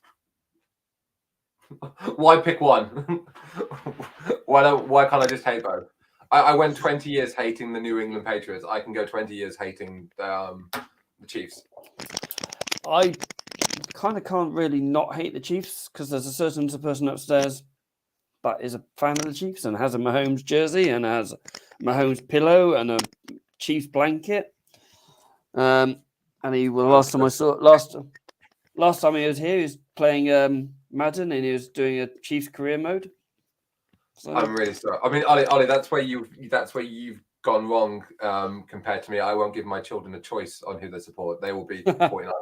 Why pick one? Why can't I just hate both? I went 20 years hating the New England Patriots. I can go 20 years hating the Chiefs. I kind of can't really not hate the Chiefs because there's a certain person upstairs that is a fan of the Chiefs and has a Mahomes jersey and has a Mahomes pillow and a Chiefs blanket. And he last time he was here, he was playing Madden and he was doing a Chiefs career mode. So, I'm really sorry. I mean, Ollie, that's where you've gone wrong compared to me. I won't give my children a choice on who they support. They will be 49ers.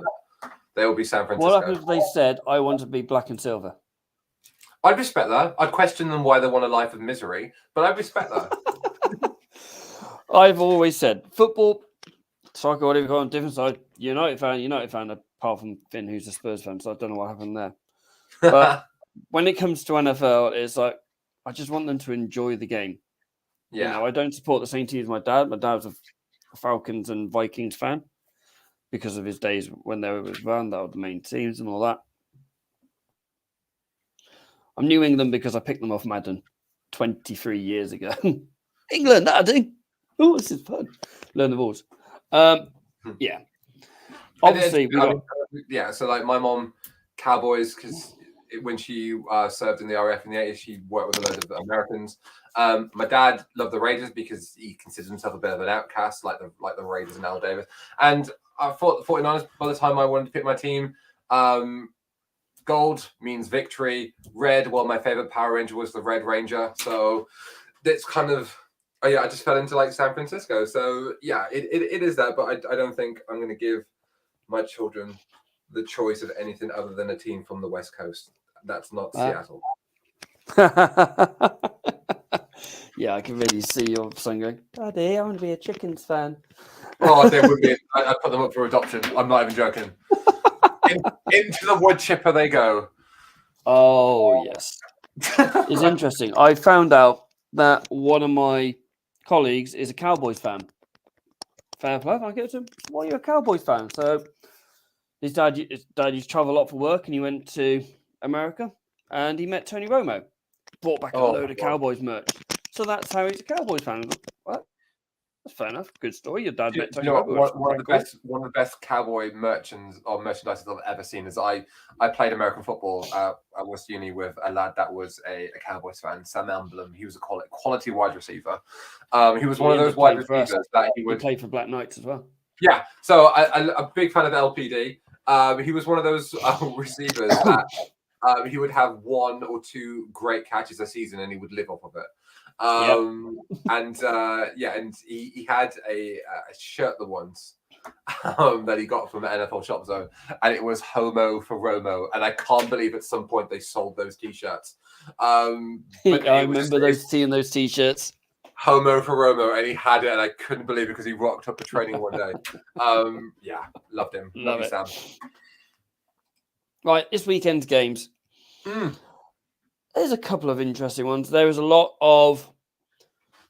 They will be San Francisco. What happens if they said, I want to be black and silver? I'd respect that. I'd question them why they want a life of misery, but I'd respect that. I've always said, football, soccer, whatever you call it, different side, United fan, apart from Finn, who's a Spurs fan, so I don't know what happened there. But when it comes to NFL, it's like, I just want them to enjoy the game. Yeah. I don't support the same team as my dad. My dad's a Falcons and Vikings fan because of his days when they were with Van. That were the main teams and all that. I'm New England because I picked them off Madden 23 years ago. England, that'll do. Oh, this is fun. Learn the rules. Yeah. Obviously, so like my mom, Cowboys, because when she served in the RAF in the 80s, she worked with a load of Americans. My dad loved the Raiders because he considers himself a bit of an outcast, like the Raiders and Al Davis. And I thought the 49ers, by the time I wanted to pick my team, gold means victory. Red, well, my favorite Power Ranger was the Red Ranger. So it's kind of, I just fell into like San Francisco. So yeah, it is that, but I don't think I'm going to give my children the choice of anything other than a team from the West Coast. That's not Seattle. Yeah, I can really see your son going, Daddy, I want to be a Chickens fan. Oh, they would be. I put them up for adoption. I'm not even joking. Into the wood chipper they go. Oh, yes. It's interesting. I found out that one of my colleagues is a Cowboys fan. Fair play. I get to him. Why are you a Cowboys fan? So his dad used to travel a lot for work, and he went to America, and he met Tony Romo, brought back a load of Cowboys merch. So that's how he's a Cowboys fan. Well, that's fair enough. Good story. Your dad met Tony Romo. One of the best Cowboy merchandises I've ever seen is I played American football at West Uni with a lad that was a Cowboys fan, Sam Emblem. He was a quality wide receiver. He was one of those wide receivers that he would play for Black Knights as well. Yeah, so a big fan of LPD. He was one of those receivers that he would have 1 or 2 great catches a season, and he would live off of it. And he had a shirt once that he got from the NFL Shop Zone, and it was Homo for Romo, and I can't believe at some point they sold those T-shirts. I remember seeing those T-shirts. Homo for Romo, and he had it, and I couldn't believe it because he rocked up to training one day. Loved him. Love you, Sam. Right, this weekend's games. There's a couple of interesting ones. There is a lot of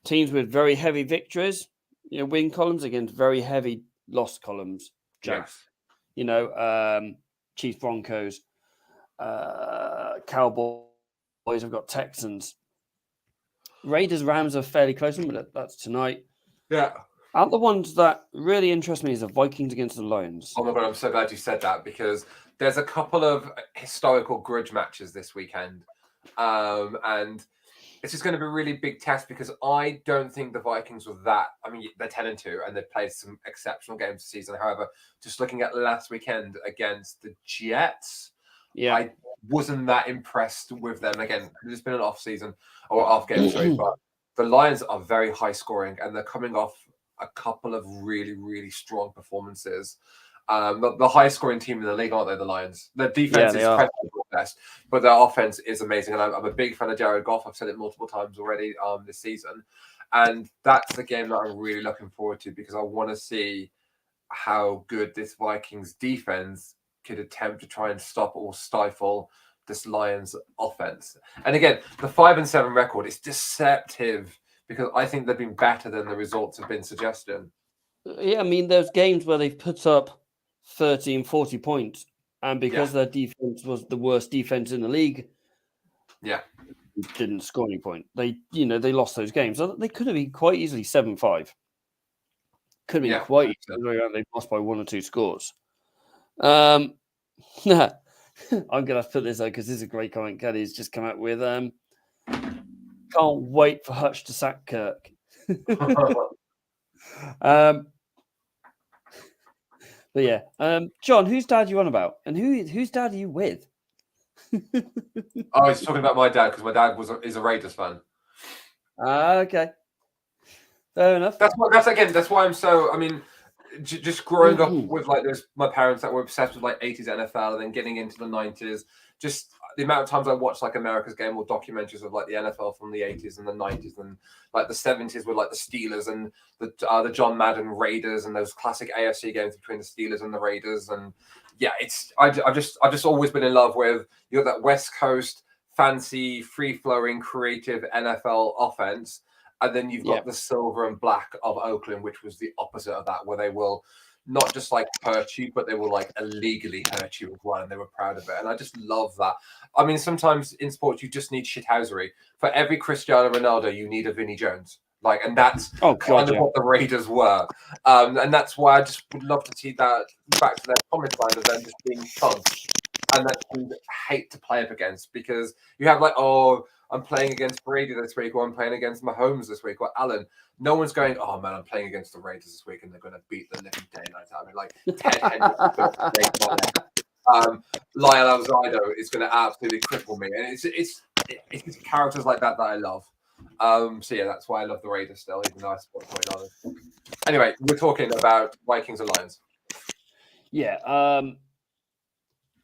teams with very heavy victories, win columns against very heavy loss columns. Yes. Chiefs, Broncos, Cowboys have got Texans. Raiders, Rams are fairly close, but that's tonight. Yeah. And the ones that really interest me is the Vikings against the Lions. Oh my God, I'm so glad you said that, because there's a couple of historical grudge matches this weekend. And it's just going to be a really big test, because I don't think the Vikings were that. I mean, they're 10-2 and they've played some exceptional games this season. However, just looking at last weekend against the Jets, I wasn't that impressed with them. Again, it's been an off season or off game, sorry, but the Lions are very high scoring, and they're coming off a couple of really, really strong performances. The highest scoring team in the league, aren't they, the Lions? Their defense is incredible best, but their offense is amazing. And I'm a big fan of Jared Goff. I've said it multiple times already this season. And that's the game that I'm really looking forward to, because I want to see how good this Vikings defense could attempt to try and stop or stifle this Lions offense. And again, the 5-7 record is deceptive, because I think they've been better than the results have been suggesting. Yeah, I mean, there's games where they've put up 30 and 40 points, and because their defense was the worst defense in the league, didn't score any point. They lost those games. So they could have been quite easily 7-5. Could have been quite easily. They lost by 1 or 2 scores. I'm gonna have to put this out because this is a great comment. Kelly's just come out with can't wait for Hutch to sack Kirk. But yeah, John, whose dad are you on about, and whose dad are you with? Oh, he's talking about my dad, because my dad is a Raiders fan. Okay, fair enough. That's why I'm so. I mean, just growing up with my parents that were obsessed with 80s NFL, and then getting into the 90s. Just the amount of times I watched America's Game or documentaries of the NFL from the 80s and the 90s, and the 70s with the Steelers and the John Madden Raiders, and those classic AFC games between the Steelers and the Raiders. And I've just always been in love with that West Coast fancy, free flowing, creative NFL offense. And then you've got the silver and black of Oakland, which was the opposite of that, where they will not just hurt you, but they will illegally hurt you as well, and they were proud of it. And I just love that. I mean, sometimes in sports you just need shithousery. For every Cristiano Ronaldo, you need a Vinnie Jones. And that's kind of what the Raiders were. And that's why I just would love to see that back to their promised land of them just being fun. And that you hate to play up against, because you have I'm playing against Brady this week, or I'm playing against Mahomes this week, or Allen. No one's going, oh man, I'm playing against the Raiders this week, and they're going to beat the living daylights out of me. Ted Henry, Lyle Alzado is going to absolutely cripple me, and it's characters like that I love. That's why I love the Raiders still, even though I support the 49ers. Anyway, we're talking about Vikings and Lions. Yeah.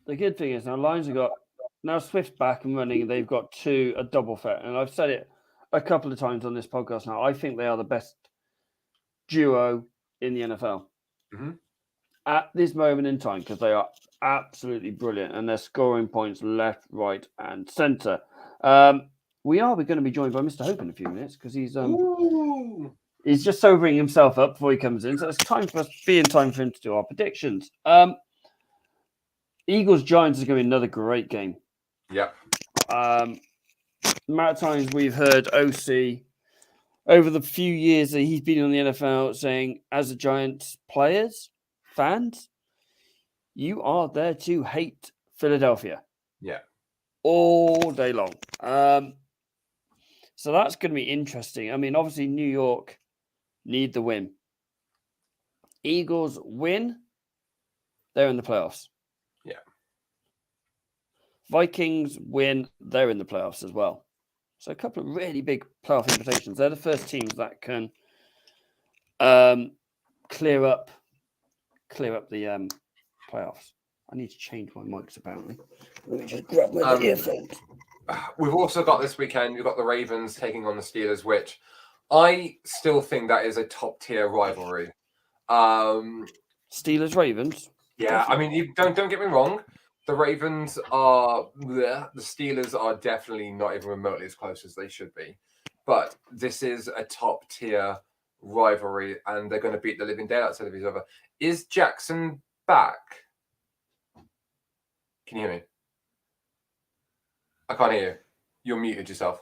The good thing is now Lions have got Swift back and running. They've got a double threat, and I've said it a couple of times on this podcast now. I think they are the best duo in the NFL at this moment in time, because they are absolutely brilliant, and they're scoring points left, right, and centre. We're going to be joined by Mr. Hope in a few minutes, because he's just sobering himself up before he comes in. So it's time for us to do our predictions. Eagles Giants is going to be another great game. Yep. Amount of times we've heard OC over the few years that he's been in the NFL saying, as a Giants fans, you are there to hate Philadelphia. Yeah. All day long. So that's going to be interesting. I mean, obviously, New York need the win. Eagles win, they're in the playoffs. Yeah. Vikings win, they're in the playoffs as well. So a couple of really big playoff invitations. They're the first teams that can clear up the playoffs. I need to change my mics, apparently. Let me just grab my earphones. We've also got this weekend, you've got the Ravens taking on the Steelers, which I still think that is a top-tier rivalry. Steelers-Ravens? Yeah, I mean, you don't get me wrong. The Ravens are the Steelers are definitely not even remotely as close as they should be. But this is a top-tier rivalry, and they're going to beat the living daylights out of each other. Is Jackson back? Can you hear me? I can't hear you. You're muted yourself.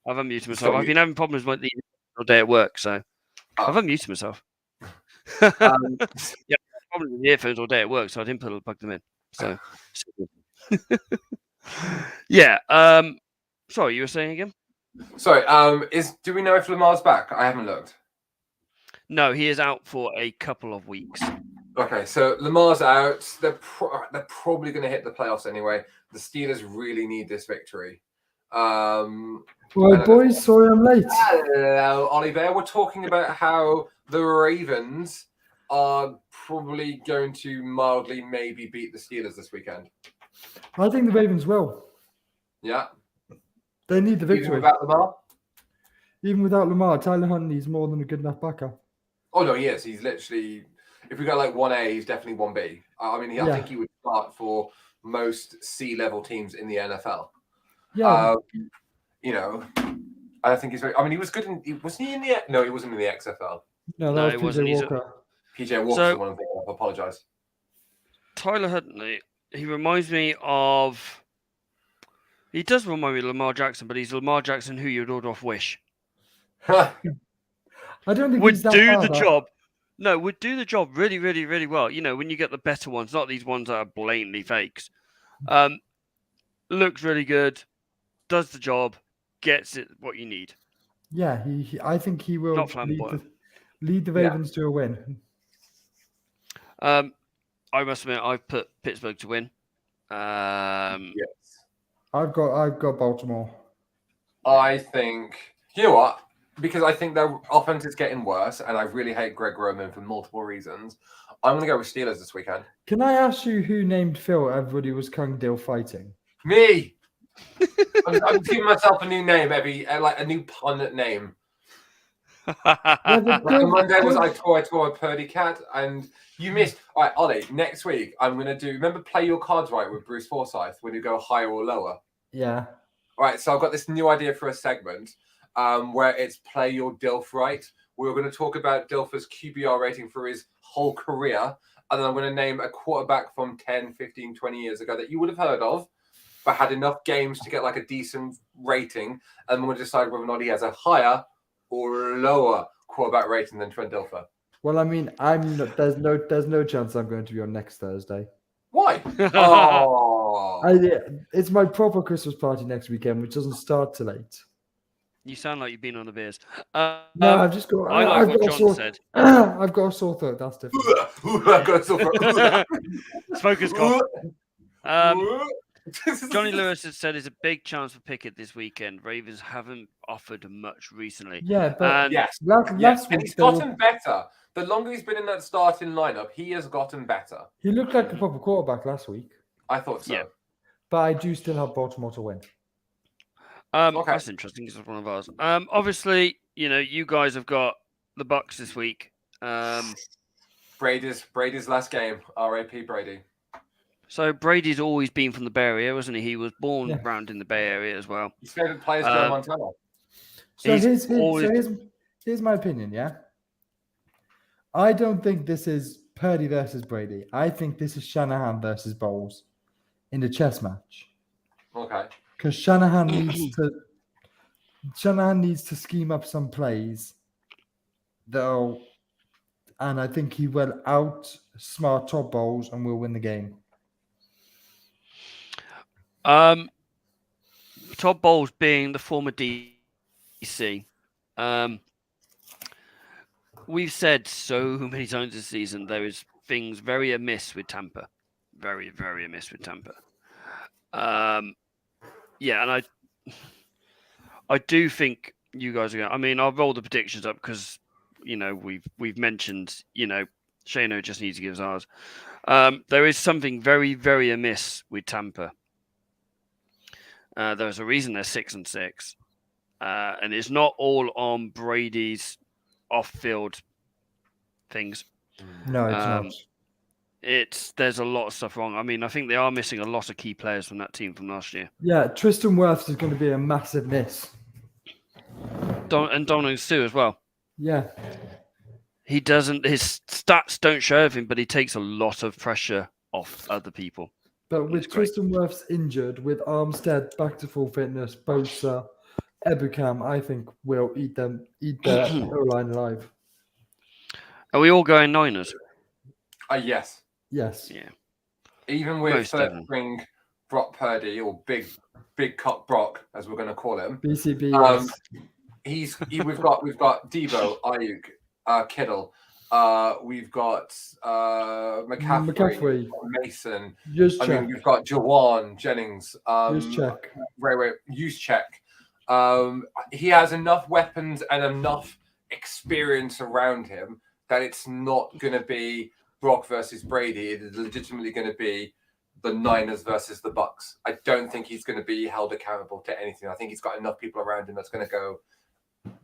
I've unmuted myself. I've been having problems with the all day at work, so I've unmuted myself. Yeah, problems with the earphones all day at work, so I didn't plug them in. So, yeah. Sorry, you were saying again? Sorry. Do we know if Lamar's back? I haven't looked. No, he is out for a couple of weeks. Okay, so Lamar's out. They're probably going to hit the playoffs anyway. The Steelers really need this victory. Well, boys, sorry I'm late. Hello, Oliver. We're talking about how the Ravens are probably going to mildly maybe beat the Steelers this weekend. I think the Ravens will. Yeah. They need the victory. Even without Lamar? Even without Lamar, Tyler Huntley's more than a good enough backup. Oh, no, he is. He's literally, if we go like 1A, he's definitely 1B. I mean, I think he would start for most C-level teams in the NFL. Yeah. You know, I think he's very, I mean, he was good in, wasn't he in the, no, he wasn't in the XFL. No, that was PJ Walker. PJ Walker's the one I'm thinking of. I apologize. Tyler Huntley, he reminds me of, he does remind me of Lamar Jackson, but he's Lamar Jackson who you'd order off Wish. I don't think would he's that do far, the job. No, would do the job really, really, really well. You know, when you get the better ones, not these ones that are blatantly fakes. Looks really good, does the job, gets it what you need. Yeah, I think he will lead the Ravens to a win. I must admit, I've put Pittsburgh to win. Yes. I've got Baltimore. I think, you know what? Because I think their offense is getting worse, and I really hate Greg Roman for multiple reasons. I'm going to go with Steelers this weekend. Can I ask you who named Phil everybody was Kung Dill fighting? Me! I'm giving myself a new name, like a new pun name. Monday was I tore a Purdy cat, and you missed. All right, Ollie, next week I'm going to do, remember Play Your Cards Right with Bruce Forsyth when you go higher or lower? Yeah. All right, so I've got this new idea for a segment where it's Play Your Dilf Right. We're going to talk about Dilfer's QBR rating for his whole career, and then I'm going to name a quarterback from 10, 15, 20 years ago that you would have heard of, but had enough games to get like a decent rating, and we'll decide whether or not he has a higher or lower quarterback rating than Trent Dilfer. Well, I mean, there's no chance I'm going to be on next Thursday. Why? Oh, it's my proper Christmas party next weekend, which doesn't start till 8. You sound like you've been on the beers. No, I've just got. I like what John said. I've got a sore throat. That's different. I've got a sore throat. Smoker's cough. Johnny Lewis has said there's a big chance for Pickett this weekend. Ravens haven't offered much recently. Yeah, but last week he's gotten better. The longer he's been in that starting lineup, he has gotten better. He looked like a proper quarterback last week. I thought so. Yeah. But I do still have Baltimore to win. Okay. That's interesting. This is one of ours. Obviously, you know, you guys have got the Bucks this week. Brady's last game. R.A.P. Brady. So Brady's always been from the Bay Area, wasn't he? He was born around in the Bay Area as well. His favorite player is Joe Montana. So here's my opinion, yeah? I don't think this is Purdy versus Brady. I think this is Shanahan versus Bowles in the chess match. Okay. Because Shanahan needs to scheme up some plays and I think he will outsmart Todd Bowles and will win the game. Todd Bowles being the former DC. We've said so many times this season there is things very amiss with Tampa. Very, very amiss with Tampa. Yeah, and I do think you guys are going. I mean, I'll roll the predictions up because we've mentioned Shano just needs to give us ours. There is something very, very amiss with Tampa. There's a reason they're 6-6, and it's not all on Brady's off-field things. No, it's not. There's a lot of stuff wrong. I mean, I think they are missing a lot of key players from that team from last year. Yeah, Tristan Wirfs is going to be a massive miss. And Dominic Sue as well. Yeah. He doesn't. His stats don't show everything, but he takes a lot of pressure off other people. But with Tristan Wirfs injured, with Armstead back to full fitness, Bosa, Ebukam, I think will eat their O-line alive. Are we all going Niners? Yes. Yes. Yeah. Even with third string Brock Purdy, or big cock Brock, as we're going to call him. BCB. We've got Debo, Ayuk, Kittle. We've got McCaffrey, Mason. We've got Jawan Jennings. Juszczyk. He has enough weapons and enough experience around him that it's not going to be Brock versus Brady. It is legitimately going to be the Niners versus the Bucks. I don't think he's going to be held accountable to anything. I think he's got enough people around him that's going to go,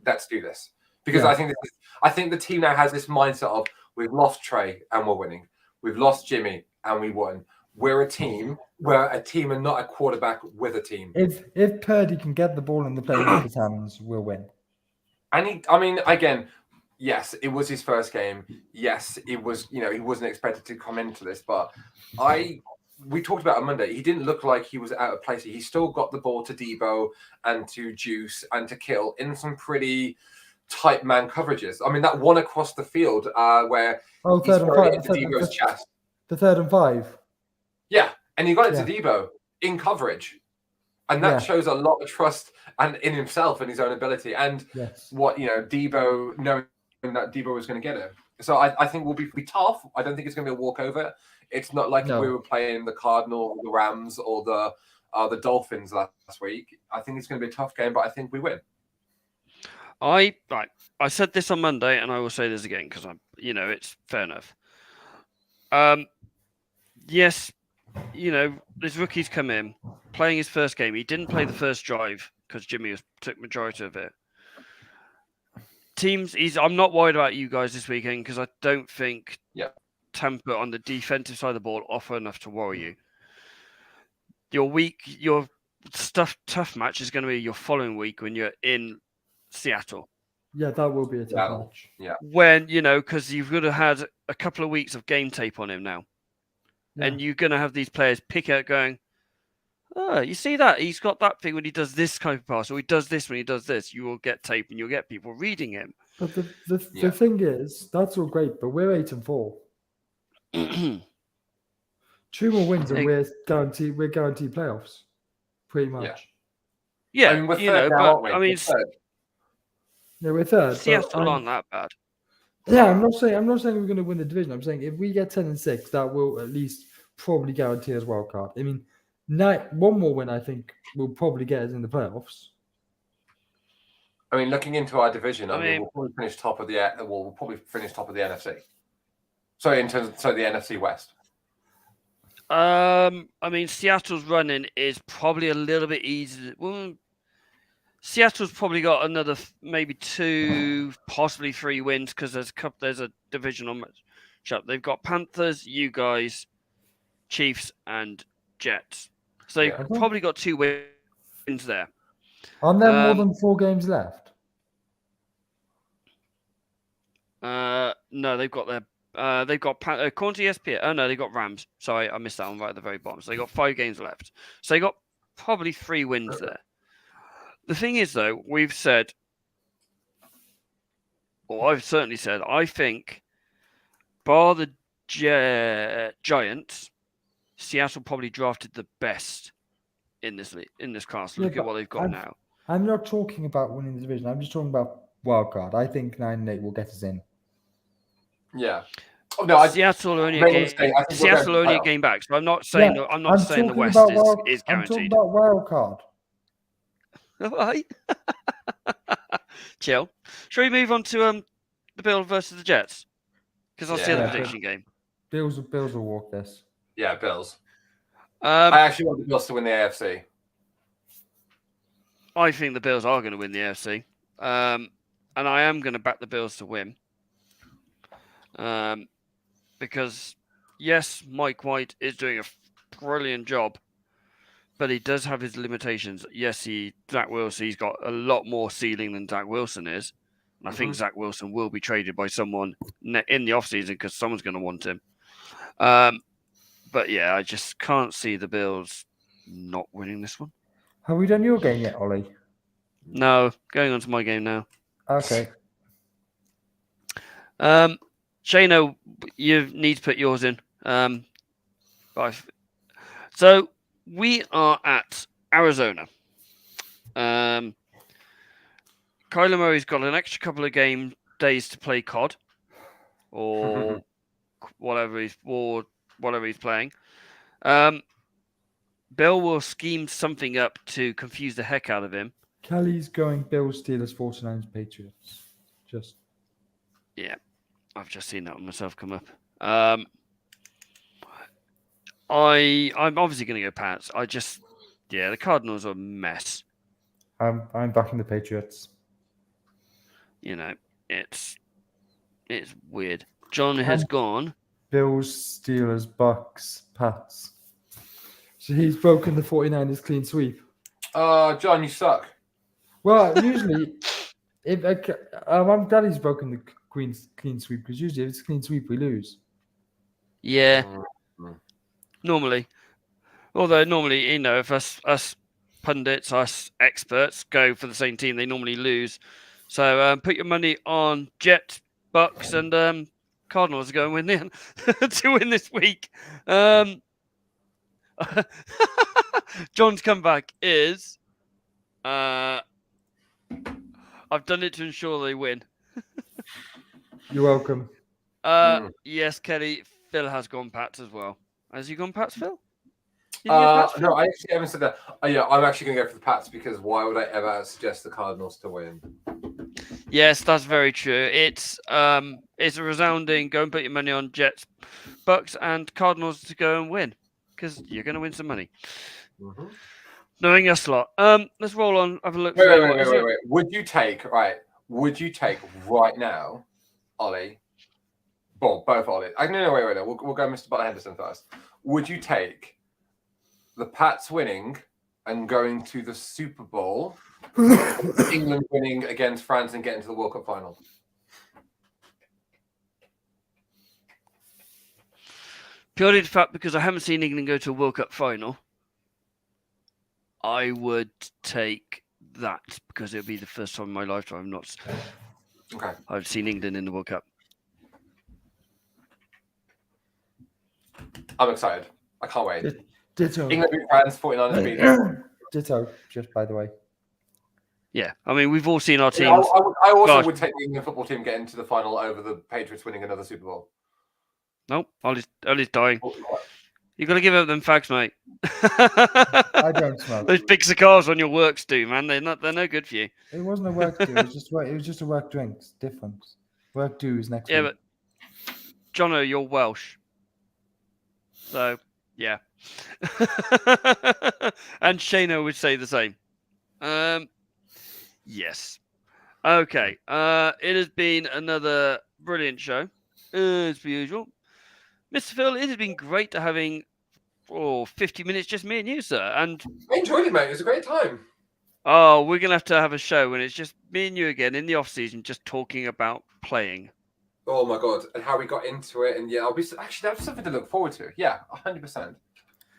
let's do this. Because I think the team now has this mindset of, we've lost Trey and we're winning. We've lost Jimmy and we won. We're a team. We're a team and not a quarterback with a team. If Purdy can get the ball in the playmaker's hands, we'll win. And yes, it was his first game. Yes, it was, he wasn't expected to come into this, but we talked about on Monday, he didn't look like he was out of place. He still got the ball to Debo and to Juice and to Kittle in some pretty tight man coverages. I mean, that one across the field where he's throwing it into Debo's chest. The 3rd and 5. Yeah, and he got it to Debo in coverage. And that shows a lot of trust and in himself and his own ability. And what, Debo, knowing that Debo was going to get it. So I think we'll be tough. I don't think it's going to be a walkover. It's not like we were playing the Cardinals, the Rams, or the Dolphins last week. I think it's going to be a tough game, but I think we win. I said this on Monday, and I will say this again because it's fair enough. Yes, this rookie's come in playing his first game. He didn't play the first drive because Jimmy took majority of it. I'm not worried about you guys this weekend because I don't think Tampa on the defensive side of the ball offer enough to worry you. Your tough match is going to be your following week when you're in Seattle. Yeah, that will be a tough match. Yeah. When, because you've got to had a couple of weeks of game tape on him now. Yeah. And you're going to have these players pick out going, oh, you see that? He's got that thing when he does this kind of pass, or he does this when he does this. You will get tape and you'll get people reading him. But the thing is, that's all great, but we're 8-4. 2 more wins and we're guaranteed playoffs. Pretty much. Yeah, I mean, we're third now, aren't we? We're third. Seattle aren't that bad. Yeah, I'm not saying we're going to win the division. I'm saying if we get 10-6, that will at least probably guarantee us wild card. I mean, one more win, I think, will probably get us in the playoffs. I mean, looking into our division, we'll probably finish top of the NFC. Sorry, the NFC West. I mean, Seattle's running is probably a little bit easier. Well, Seattle's probably got another maybe 2, possibly 3 wins because there's a divisional matchup. They've got Panthers, you guys, Chiefs, and Jets. So they've probably got 2 wins there. Aren't there more than 4 games left? No, they've got their They've got according to ESPN. Oh no, they got Rams. Sorry, I missed that one right at the very bottom. So they got 5 games left. So they got probably 3 wins there. The thing is, though, we've said, or I've certainly said, I think, bar the Giants, Seattle probably drafted the best in this class. Look at what they've got now. I'm not talking about winning the division. I'm just talking about wild card. I think 9-8 will get us in. Yeah. Oh, no, Seattle are only a game back. So I'm not saying I'm not saying the West is guaranteed. I'm talking about wild card. All right. Chill. Shall we move on to the Bills versus the Jets? Because I'll see the prediction game. Bills will walk this. Yeah, Bills. I actually want the Bills to win the AFC. I think the Bills are going to win the AFC. And I am going to back the Bills to win. Because, yes, Mike White is doing a brilliant job, but he does have his limitations. Yes, Zach Wilson, he's got a lot more ceiling than Zach Wilson is. And I think Zach Wilson will be traded by someone in the offseason because someone's going to want him. But, yeah, I just can't see the Bills not winning this one. Have we done your game yet, Ollie? No, going on to my game now. Okay. Shano, you need to put yours in. So we are at Arizona. Kyler Murray's got an extra couple of days to play COD or whatever he's playing. Bill will scheme something up to confuse the heck out of him. Kelly's going Bills, Steelers, 49ers, Patriots. Yeah. I've just seen that one myself come up. I'm obviously going to go Pats. The Cardinals are a mess. I'm backing the Patriots. You know, it's weird. John has gone. Bills, Steelers, Bucks, Pats. So he's broken the 49ers clean sweep. John, you suck. Well, usually, I'm glad he's broken the clean sweep because usually if it's a clean sweep, we lose. Yeah. Normally. Although normally, if us pundits, us experts go for the same team, they normally lose. So put your money on Jets, Bucks, and Cardinals to go and win to win this week. John's comeback is I've done it to ensure they win. You're welcome. Yes, Kelly. Phil has gone Pats as well. Has he gone Pats, Phil? No, I actually haven't said that. Yeah, I'm actually going to go for the Pats because why would I ever suggest the Cardinals to win? Yes, that's very true. It's a resounding go and put your money on Jets, Bucks, and Cardinals to go and win because you're going to win some money. Knowing us a lot. Let's roll on. Have a look. Wait. Would you take right now, Ollie? Well, both Ollie. No, wait. We'll go Mr. Butler Henderson first. Would you take the Pats winning and going to the Super Bowl, England winning against France and getting to the World Cup final? Purely the fact because I haven't seen England go to a World Cup final, I would take that because it would be the first time in my lifetime I've seen England in the World Cup. I'm excited. I can't wait. Ditto. England beat France, 49ers beat. Ditto, just by the way. Yeah, I mean, we've all seen our teams. I also would take the England football team getting to the final over the Patriots winning another Super Bowl. Nope, Ollie's dying. You got to give up them fags, mate. I don't smoke. Those big cigars on your works do, man. They're no good for you. It wasn't a work do. It was just a work drink. It's different. Work do is next week. But Jono, you're Welsh. So, yeah. And Shano would say the same. Yes. Okay. It has been another brilliant show, as per usual. Mr. Phil, it has been great having 50 minutes just me and you, sir. And I enjoyed it, mate. It was a great time. Oh, we're going to have a show when it's just me and you again in the off-season just talking about playing. Oh my god, and how we got into it, and I'll be actually that's something to look forward to. Yeah, 100%.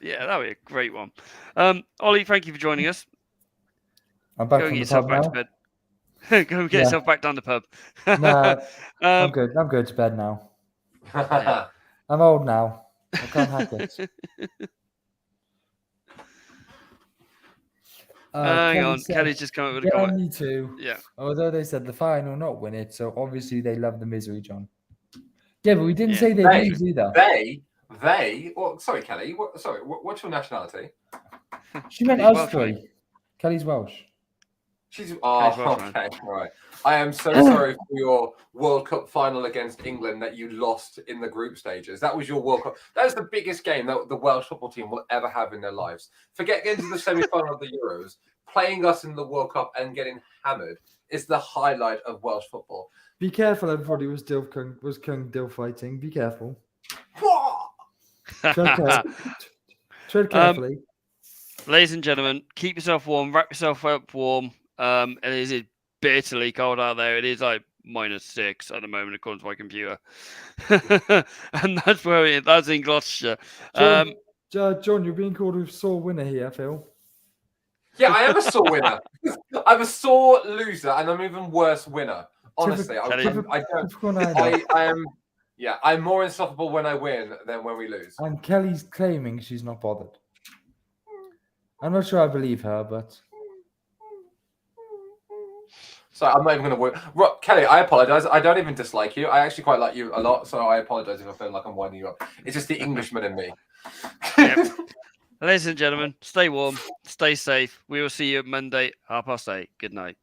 Yeah, that would be a great one. Ollie, thank you for joining us. I'm back Go and from get the yourself pub back now. to bed. Go and get yourself back down the pub. Nah, I'm good. I'm good to bed now. Yeah. I'm old now. I can't hack it. Hang on, said, Kelly's just come up with a yeah, comment. me too. Yeah. Although they said the final not win it, so obviously they love the misery, John. Yeah, but we didn't Yeah. say they'd lose either. Well, sorry, Kelly. What's your nationality? She meant Kelly's us Welsh, three. mate. Kelly's Welsh. She's Welsh, man. okay, right. I am so sorry for your World Cup final against England that you lost in the group stages. That was your World Cup. That is the biggest game that the Welsh football team will ever have in their lives. Forget getting to the semi-final of the Euros. Playing us in the World Cup and getting hammered is the highlight of Welsh football. Be careful, everybody was Kung Dill fighting. Be careful. Tread carefully. Ladies and gentlemen, keep yourself warm, wrap yourself up warm. It is bitterly cold out there. It is like -6 at the moment, according to my computer. And that's in Gloucestershire. John, you're being called a sore winner here, Phil. Yeah, I am a sore winner. I'm a sore loser, and I'm even worse winner. Honestly, I am. Yeah, I'm more insufferable when I win than when we lose. And Kelly's claiming she's not bothered. I'm not sure I believe her, but. So I'm not even going to win. Kelly, I apologize. I don't even dislike you. I actually quite like you a lot, so I apologize if I feel like I'm winding you up. It's just the Englishman in me. Yep. Ladies and gentlemen, stay warm, stay safe. We will see you Monday, 8:30. Good night.